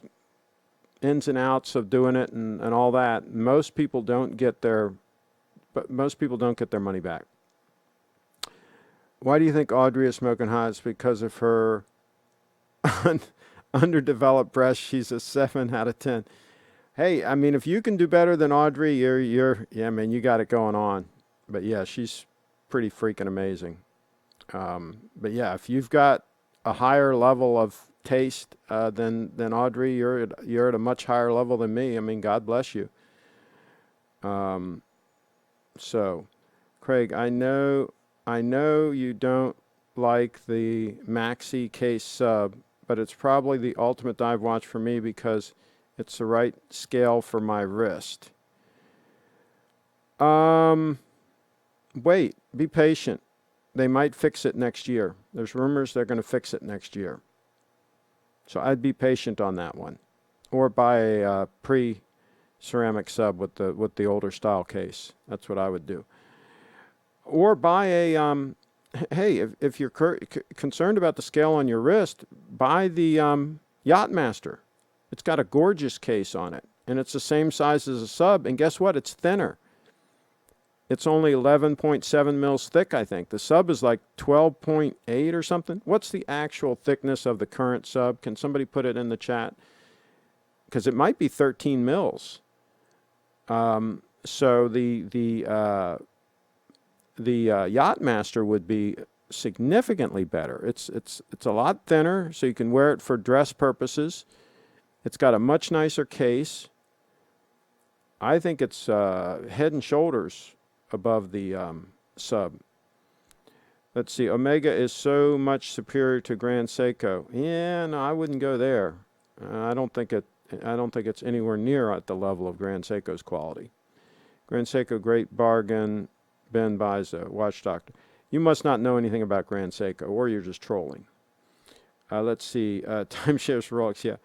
ins and outs of doing it and all that, most people don't get their money back. Why do you think Audrey is smoking hot? It's because of her underdeveloped breast. She's a 7 out of 10. Hey, I mean, if you can do better than Audrey, you got it going on. But yeah, she's pretty freaking amazing. But yeah, if you've got a higher level of taste than Audrey, you're at a much higher level than me. I mean, God bless you. So, Craig, I know you don't like the Maxi case sub, but it's probably the ultimate dive watch for me because it's the right scale for my wrist. Wait, be patient. They might fix it next year. There's rumors they're going to fix it next year. So I'd be patient on that one. Or buy a pre-ceramic sub with the older style case. That's what I would do. Or buy a, hey, if you're concerned about the scale on your wrist, buy the Yachtmaster. It's got a gorgeous case on it. And it's the same size as a sub. And guess what? It's thinner. It's only 11.7 mils thick, I think. The sub is like 12.8 or something. What's the actual thickness of the current sub? Can somebody put it in the chat? Because it might be 13 mils. So the Yachtmaster would be significantly better. It's a lot thinner, so you can wear it for dress purposes. It's got a much nicer case. I think it's head and shoulders above the sub. Let's see. Omega is so much superior to Grand Seiko. Yeah, no, I wouldn't go there. I don't think it's anywhere near at the level of Grand Seiko's quality. Grand Seiko, great bargain. Ben Biza, Watch Doctor. You must not know anything about Grand Seiko, or you're just trolling. Let's see. Timeshares for Rolex. Yeah.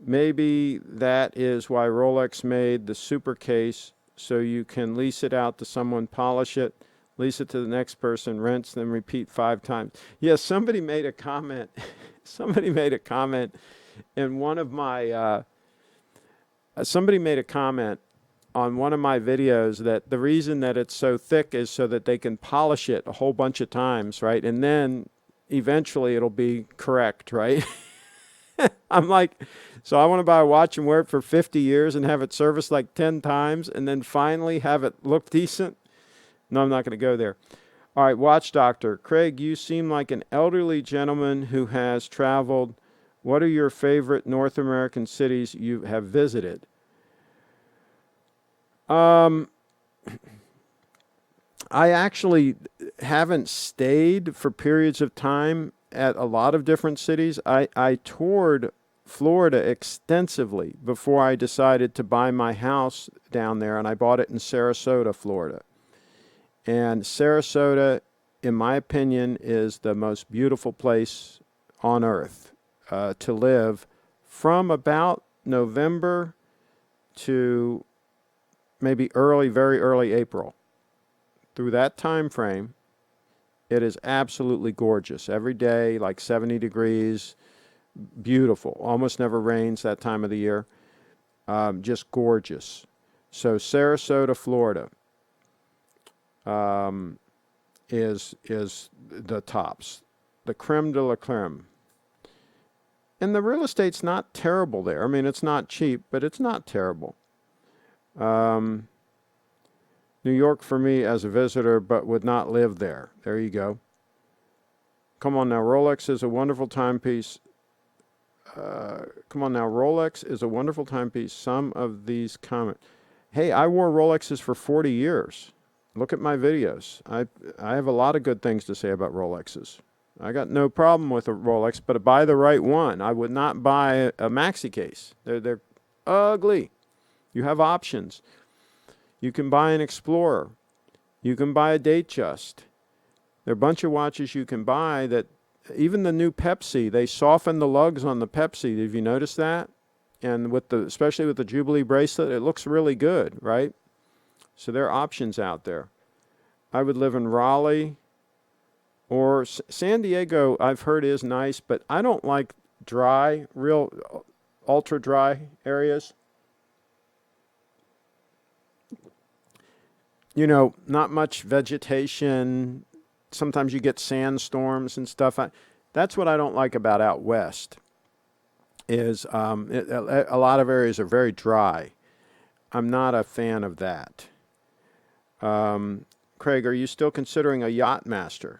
Maybe that is why Rolex made the super case, so you can lease it out to someone, polish it, lease it to the next person, rinse, then repeat 5 times. Yes, somebody made a comment. Somebody made a comment in one of my. Somebody made a comment on one of my videos that the reason that it's so thick is so that they can polish it a whole bunch of times, right? And then eventually it'll be correct, right? I'm like, so I want to buy a watch and wear it for 50 years and have it serviced like 10 times and then finally have it look decent? No, I'm not going to go there. All right, Watch Doctor. Craig, you seem like an elderly gentleman who has traveled. What are your favorite North American cities you have visited? I actually haven't stayed for periods of time at a lot of different cities. I toured Florida extensively before I decided to buy my house down there, and I bought it in Sarasota, Florida. And Sarasota, in my opinion, is the most beautiful place on earth to live from about November to maybe very early April. Through that time frame, it is absolutely gorgeous. Every day, like 70 degrees, beautiful. Almost never rains that time of the year. Just gorgeous. So Sarasota, Florida, is the tops, the creme de la creme. And the real estate's not terrible there. I mean, it's not cheap, but it's not terrible. New York for me as a visitor, but would not live there. There you go. Come on now, Rolex is a wonderful timepiece. Come on now, Rolex is a wonderful timepiece. Some of these comments. Hey, I wore Rolexes for 40 years. Look at my videos. I have a lot of good things to say about Rolexes. I got no problem with a Rolex, but buy the right one. I would not buy a maxi case. They're ugly. You have options. You can buy an Explorer. You can buy a Datejust. There are a bunch of watches you can buy that, even the new Pepsi, they soften the lugs on the Pepsi. Have you noticed that? And especially with the Jubilee bracelet, it looks really good, right? So there are options out there. I would live in Raleigh or San Diego. I've heard is nice, but I don't like dry, real ultra dry areas. You know, not much vegetation. Sometimes you get sandstorms and stuff. That's what I don't like about out west. Is a lot of areas are very dry. I'm not a fan of that. Craig, are you still considering a Yachtmaster?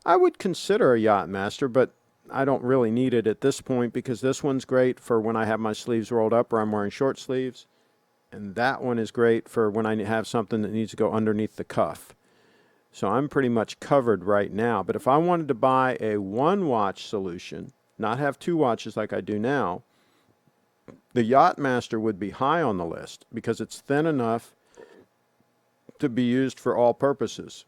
I would consider a Yachtmaster, but I don't really need it at this point because this one's great for when I have my sleeves rolled up or I'm wearing short sleeves. And that one is great for when I have something that needs to go underneath the cuff. So I'm pretty much covered right now. But if I wanted to buy a one-watch solution, not have two watches like I do now, the Yachtmaster would be high on the list because it's thin enough to be used for all purposes.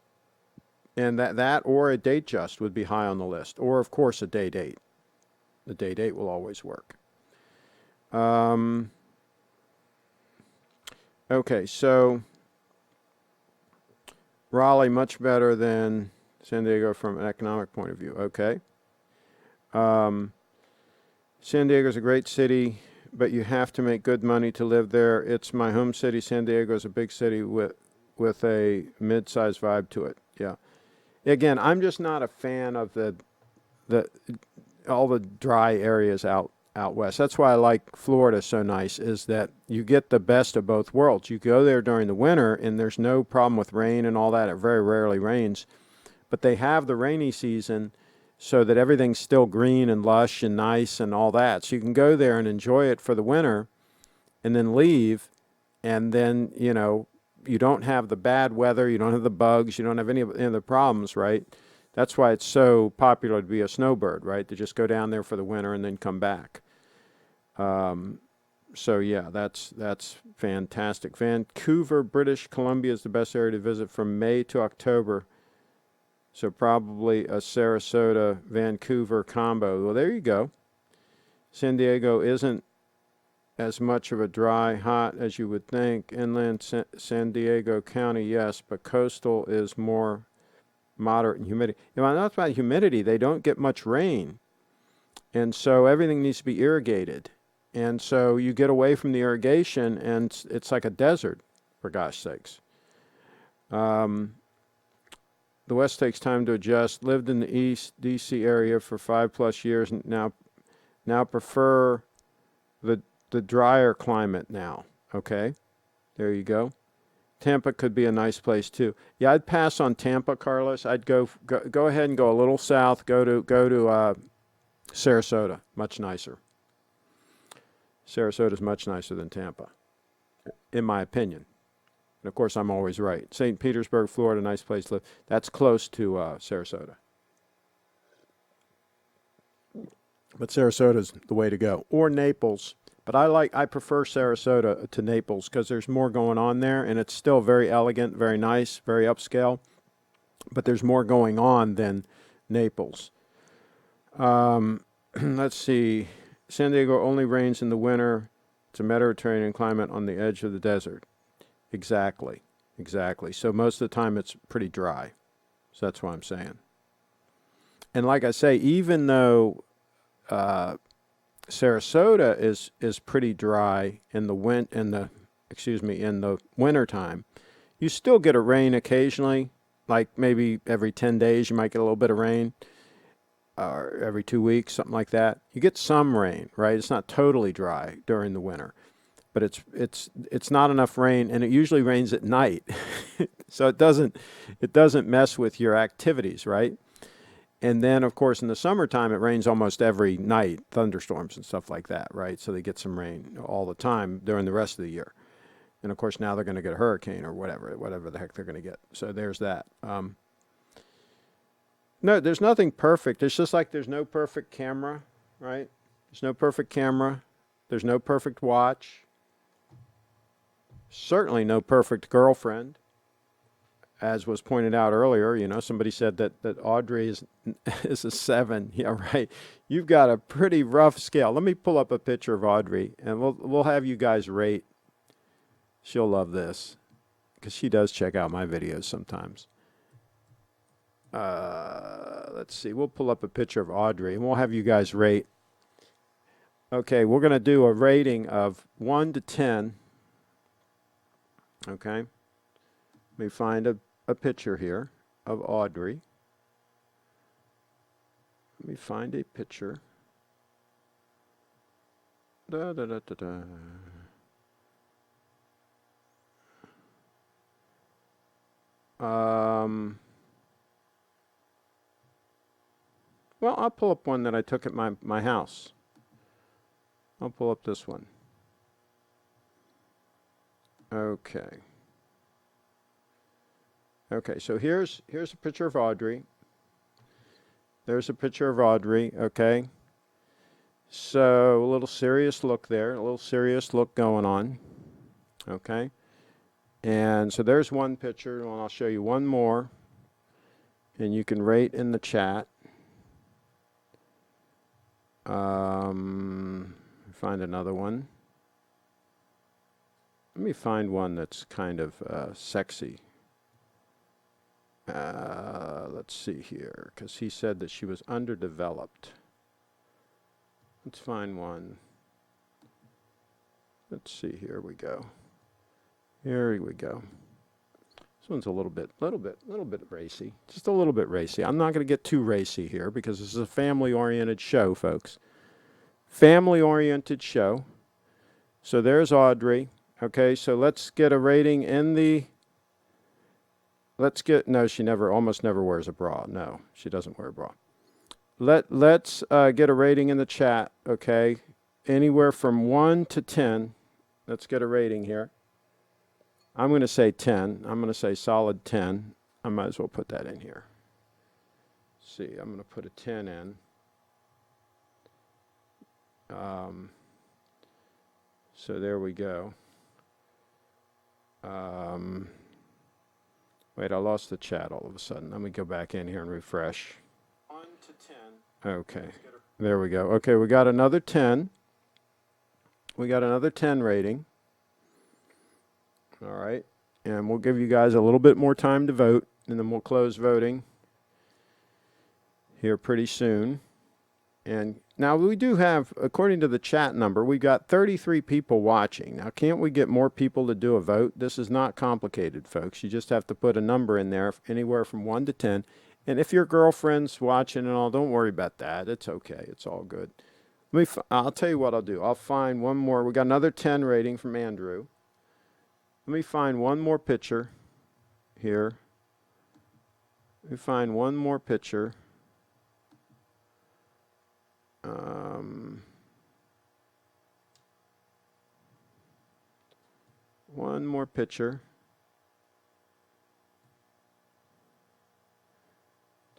And that or a Datejust would be high on the list. Or, of course, a day date. The day date will always work. Okay, so Raleigh, much better than San Diego from an economic point of view. Okay. San Diego is a great city, but you have to make good money to live there. It's my home city. San Diego is a big city with a mid-sized vibe to it. Yeah. Again, I'm just not a fan of all the dry areas out west. That's why I like Florida so nice, is that you get the best of both worlds. You go there during the winter, and there's no problem with rain and all that. It very rarely rains. But they have the rainy season so that everything's still green and lush and nice and all that. So you can go there and enjoy it for the winter and then leave, and then, you know, you don't have the bad weather, you don't have the bugs, you don't have any of the problems, right? That's why it's so popular to be a snowbird, right? To just go down there for the winter and then come back. So yeah, that's fantastic. Vancouver, British Columbia is the best area to visit from May to October. So probably a Sarasota, Vancouver combo. Well, there you go. San Diego isn't as much of a dry, hot as you would think. Inland San Diego County, yes, but coastal is more moderate in humidity. You know, not about humidity. They don't get much rain. And so everything needs to be irrigated. And so you get away from the irrigation, and it's like a desert, for gosh sakes. The West takes time to adjust. Lived in the East D.C. area for 5+ years, and now prefer the drier climate now. Okay, there you go. Tampa could be a nice place too. Yeah, I'd pass on Tampa, Carlos. I'd go ahead and go a little south. Go to Sarasota. Much nicer. Sarasota is much nicer than Tampa, in my opinion. And of course, I'm always right. St. Petersburg, Florida, nice place to live. That's close to Sarasota. But Sarasota's the way to go. Or Naples. But I prefer Sarasota to Naples because there's more going on there, and it's still very elegant, very nice, very upscale. But there's more going on than Naples. Let's see. San Diego only rains in the winter. It's a Mediterranean climate on the edge of the desert. Exactly. Exactly. So most of the time it's pretty dry. So that's what I'm saying. And like I say, even though Sarasota is pretty dry in the in the winter time, you still get a rain occasionally. Like maybe every 10 days you might get a little bit of rain, or every 2 weeks, something like that. You get some rain, right? It's not totally dry during the winter, but it's not enough rain, and it usually rains at night, so it doesn't mess with your activities, right? And then, of course, in the summertime, it rains almost every night, thunderstorms and stuff like that, right? So they get some rain all the time during the rest of the year. And of course, now they're going to get a hurricane or whatever the heck they're going to get. So there's that. No, there's nothing perfect. It's just like there's no perfect camera, right? There's no perfect camera. There's no perfect watch. Certainly no perfect girlfriend. As was pointed out earlier, you know, somebody said that Audrey is a 7. Yeah, right. You've got a pretty rough scale. Let me pull up a picture of Audrey, and we'll have you guys rate. She'll love this, because she does check out my videos sometimes. Let's see. We'll pull up a picture of Audrey, and we'll have you guys rate. Okay, we're going to do a rating of 1 to 10. Okay. Let me find a picture here of Audrey. Let me find a picture. Da, da, da, da, da. Well, I'll pull up one that I took at my house. I'll pull up this one. Okay. Okay, so here's a picture of Audrey. There's a picture of Audrey, okay? So a little serious look there, a little serious look going on, okay? And so there's one picture, and I'll show you one more, and you can rate in the chat. Find another one. Let me find one that's kind of sexy. Let's see here, because he said that she was underdeveloped. Let's find one. Let's see, here we go. Here we go. This one's a little bit racy. Just a little bit racy. I'm not going to get too racy here because this is a family-oriented show, folks. Family-oriented show. So there's Audrey. Okay, so let's get a rating in the... No, she almost never wears a bra. No, she doesn't wear a bra. Let's get a rating in the chat, okay? Anywhere from 1 to 10. Let's get a rating here. I'm going to say 10. I'm going to say solid 10. I might as well put that in here. Let's see, I'm going to put a 10 in. So there we go. Wait, I lost the chat all of a sudden. Let me go back in here and refresh. 1 to 10. Okay, there we go. Okay, we got another 10. We got another 10 rating. All right, and we'll give you guys a little bit more time to vote, and then we'll close voting here pretty soon. And now we do have, according to the chat number, we've got 33 people watching. Now, can't we get more people to do a vote? This is not complicated, folks. You just have to put a number in there, anywhere from 1 to 10. And if your girlfriend's watching and all, don't worry about that. It's okay. It's all good. I'll tell you what I'll do. I'll find one more. We got another 10 rating from Andrew. Let me find one more picture here. Let me find one more picture. One more picture.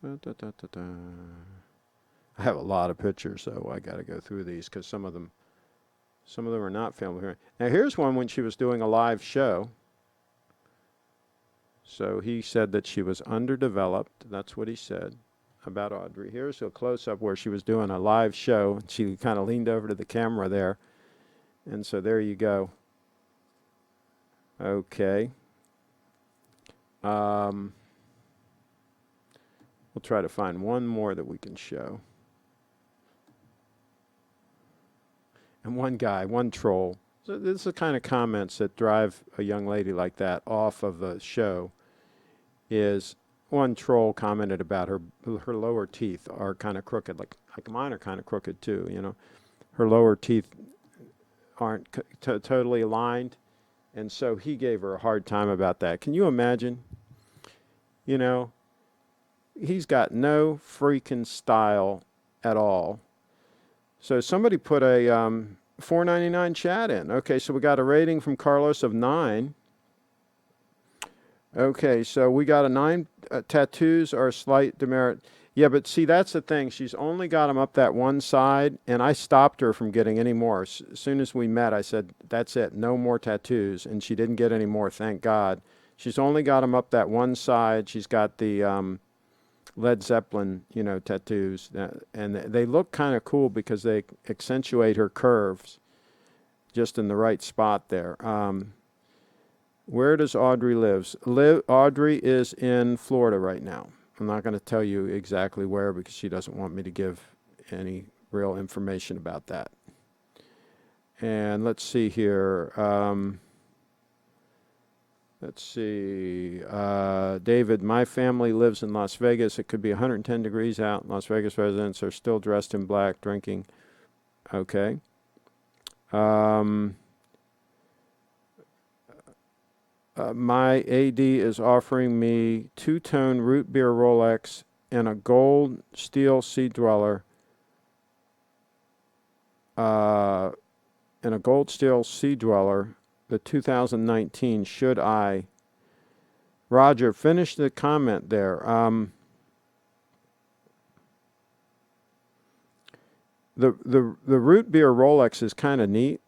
Da, da, da, da, da. I have a lot of pictures, so I got to go through these because some of them are not family friendly. Now here's one when she was doing a live show. So he said that she was underdeveloped. That's what he said about Audrey. Here's a close-up where she was doing a live show. She kind of leaned over to the camera there. And so there you go. Okay. We'll try to find one more that we can show. And one guy, one troll. So this is the kind of comments that drive a young lady like that off of the show. Is one troll commented about her lower teeth are kind of crooked, like mine are kind of crooked too. You know, her lower teeth aren't totally aligned, and so he gave her a hard time about that. Can you imagine? You know, he's got no freaking style at all. So somebody put a $4.99 chat in. Okay, so we got a rating from Carlos of 9. Okay, so we got a 9. Tattoos are a slight demerit. Yeah, but see, that's the thing. She's only got them up that one side, and I stopped her from getting any more. As soon as we met, I said, that's it, no more tattoos. And she didn't get any more, thank God. She's only got them up that one side. She's got the Led Zeppelin, you know, tattoos. And they look kind of cool because they accentuate her curves just in the right spot there. Where does Audrey live? Audrey is in Florida right now. I'm not going to tell you exactly where because she doesn't want me to give any real information about that. And let's see here. Let's see. David, my family lives in Las Vegas. It could be 110 degrees out. Las Vegas residents are still dressed in black, drinking. Okay. My AD is offering me 2-tone root beer Rolex and a gold steel Sea Dweller. The 2019. Should I? Roger, finish the comment there. The root beer Rolex is kind of neat.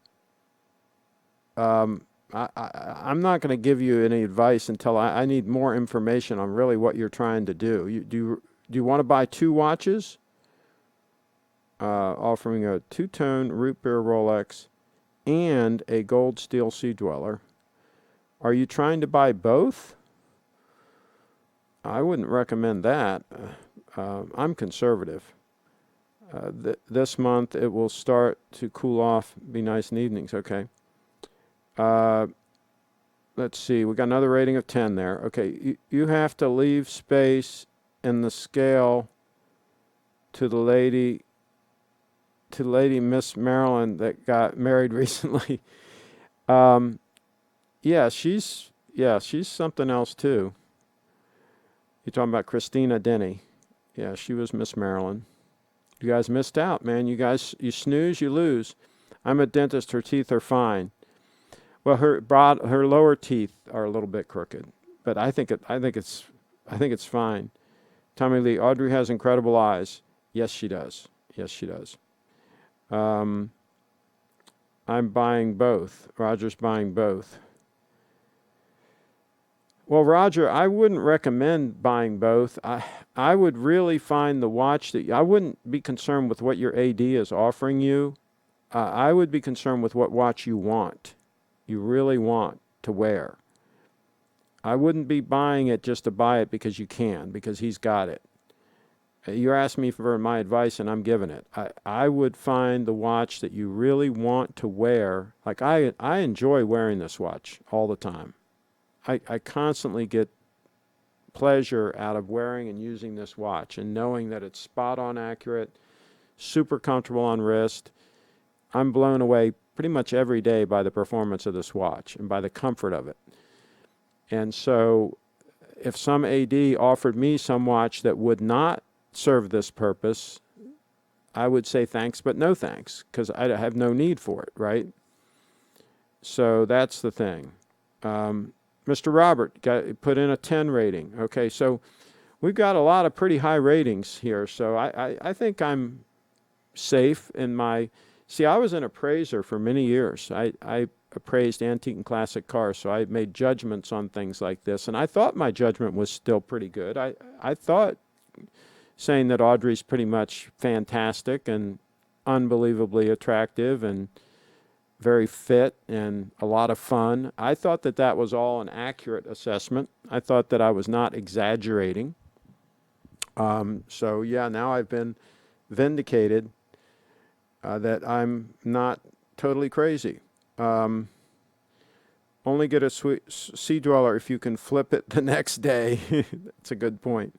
I'm not going to give you any advice until I need more information on really what you're trying to do. Do you want to buy 2 watches? Offering a 2-tone root beer Rolex and a gold steel Sea Dweller. Are you trying to buy both? I wouldn't recommend that. I'm conservative. This month it will start to cool off, be nice in evenings. Okay. Let's see. We got another rating of 10 there. Okay. You have to leave space in the scale to the lady Miss Marilyn that got married recently. Yeah, she's something else too. You're talking about Christina Denny. Yeah, she was Miss Marilyn. You guys missed out, man. You snooze, you lose. I'm a dentist. Her teeth are fine. Well, her lower teeth are a little bit crooked, but I think it's fine. Tommy Lee, Audrey has incredible eyes. Yes, she does. Yes, she does. I'm buying both. Roger's buying both. Well, Roger, I wouldn't recommend buying both. I would really find the watch that I wouldn't be concerned with what your AD is offering you. I would be concerned with what watch you want. You really want to wear. I wouldn't be buying it just to buy it because you can, because he's got it. You're asking me for my advice, and I'm giving it. I would find the watch that you really want to wear. Like I enjoy wearing this watch all the time. I constantly get pleasure out of wearing and using this watch and knowing that it's spot on accurate, super comfortable on wrist. I'm blown away pretty much every day by the performance of this watch and by the comfort of it. And so if some AD offered me some watch that would not serve this purpose, I would say thanks, but no thanks, because I have no need for it, right? So that's the thing. Mr. Robert put in a 10 rating. Okay, so we've got a lot of pretty high ratings here. So I think I'm safe in my... See, I was an appraiser for many years. I appraised antique and classic cars, so I made judgments on things like this. And I thought my judgment was still pretty good. I thought saying that Audrey's pretty much fantastic and unbelievably attractive and very fit and a lot of fun. I thought that that was all an accurate assessment. I thought that I was not exaggerating. So yeah, now I've been vindicated that I'm not totally crazy. Only get a sea dweller if you can flip it the next day. That's a good point.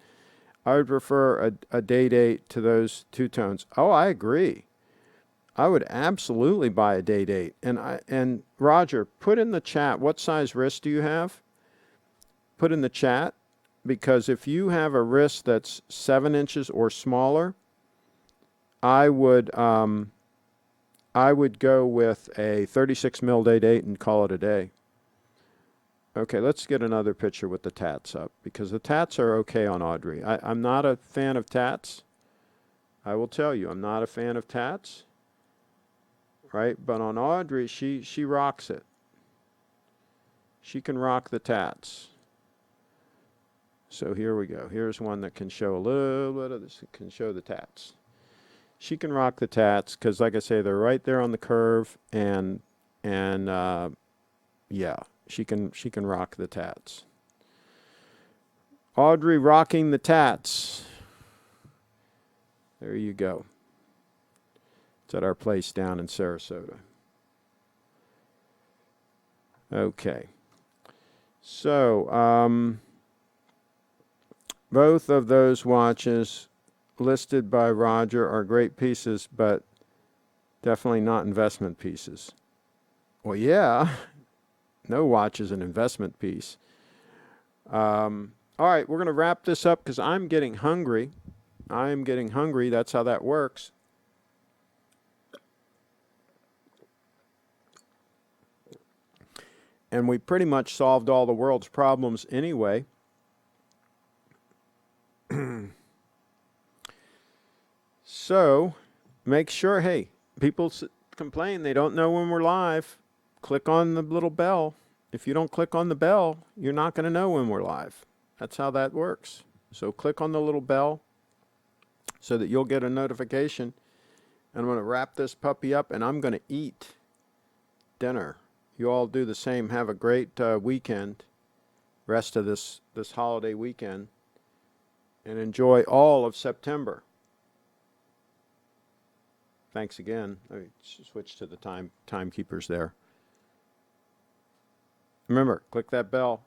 I would prefer a day date to those two tones. Oh, I agree. I would absolutely buy a day date. And Roger, put in the chat, what size wrist do you have? Put in the chat, because if you have a wrist that's 7 inches or smaller, I would go with a 36 mil day date and call it a day. Okay, let's get another picture with the tats up, because the tats are okay on Audrey. I'm not a fan of tats. I will tell you, I'm not a fan of tats. Right? But on Audrey, she rocks it. She can rock the tats. So here we go. Here's one that can show a little bit of this. It can show the tats. She can rock the tats because, like I say, they're right there on the curve, and yeah, she can rock the tats. Audrey rocking the tats. There you go. It's at our place down in Sarasota. Okay. So, both of those watches listed by Roger are great pieces, but definitely not investment pieces. Well, yeah, no watch is an investment piece. All right, we're going to wrap this up because I'm getting hungry. I am getting hungry. That's how that works. And we pretty much solved all the world's problems anyway. So, make sure, hey, people complain they don't know when we're live. Click on the little bell. If you don't click on the bell, you're not going to know when we're live. That's how that works. So click on the little bell so that you'll get a notification. And I'm going to wrap this puppy up, and I'm going to eat dinner. You all do the same. Have a great weekend, rest of this holiday weekend, and enjoy all of September. Thanks again. Let me switch to the timekeepers there. Remember, click that bell.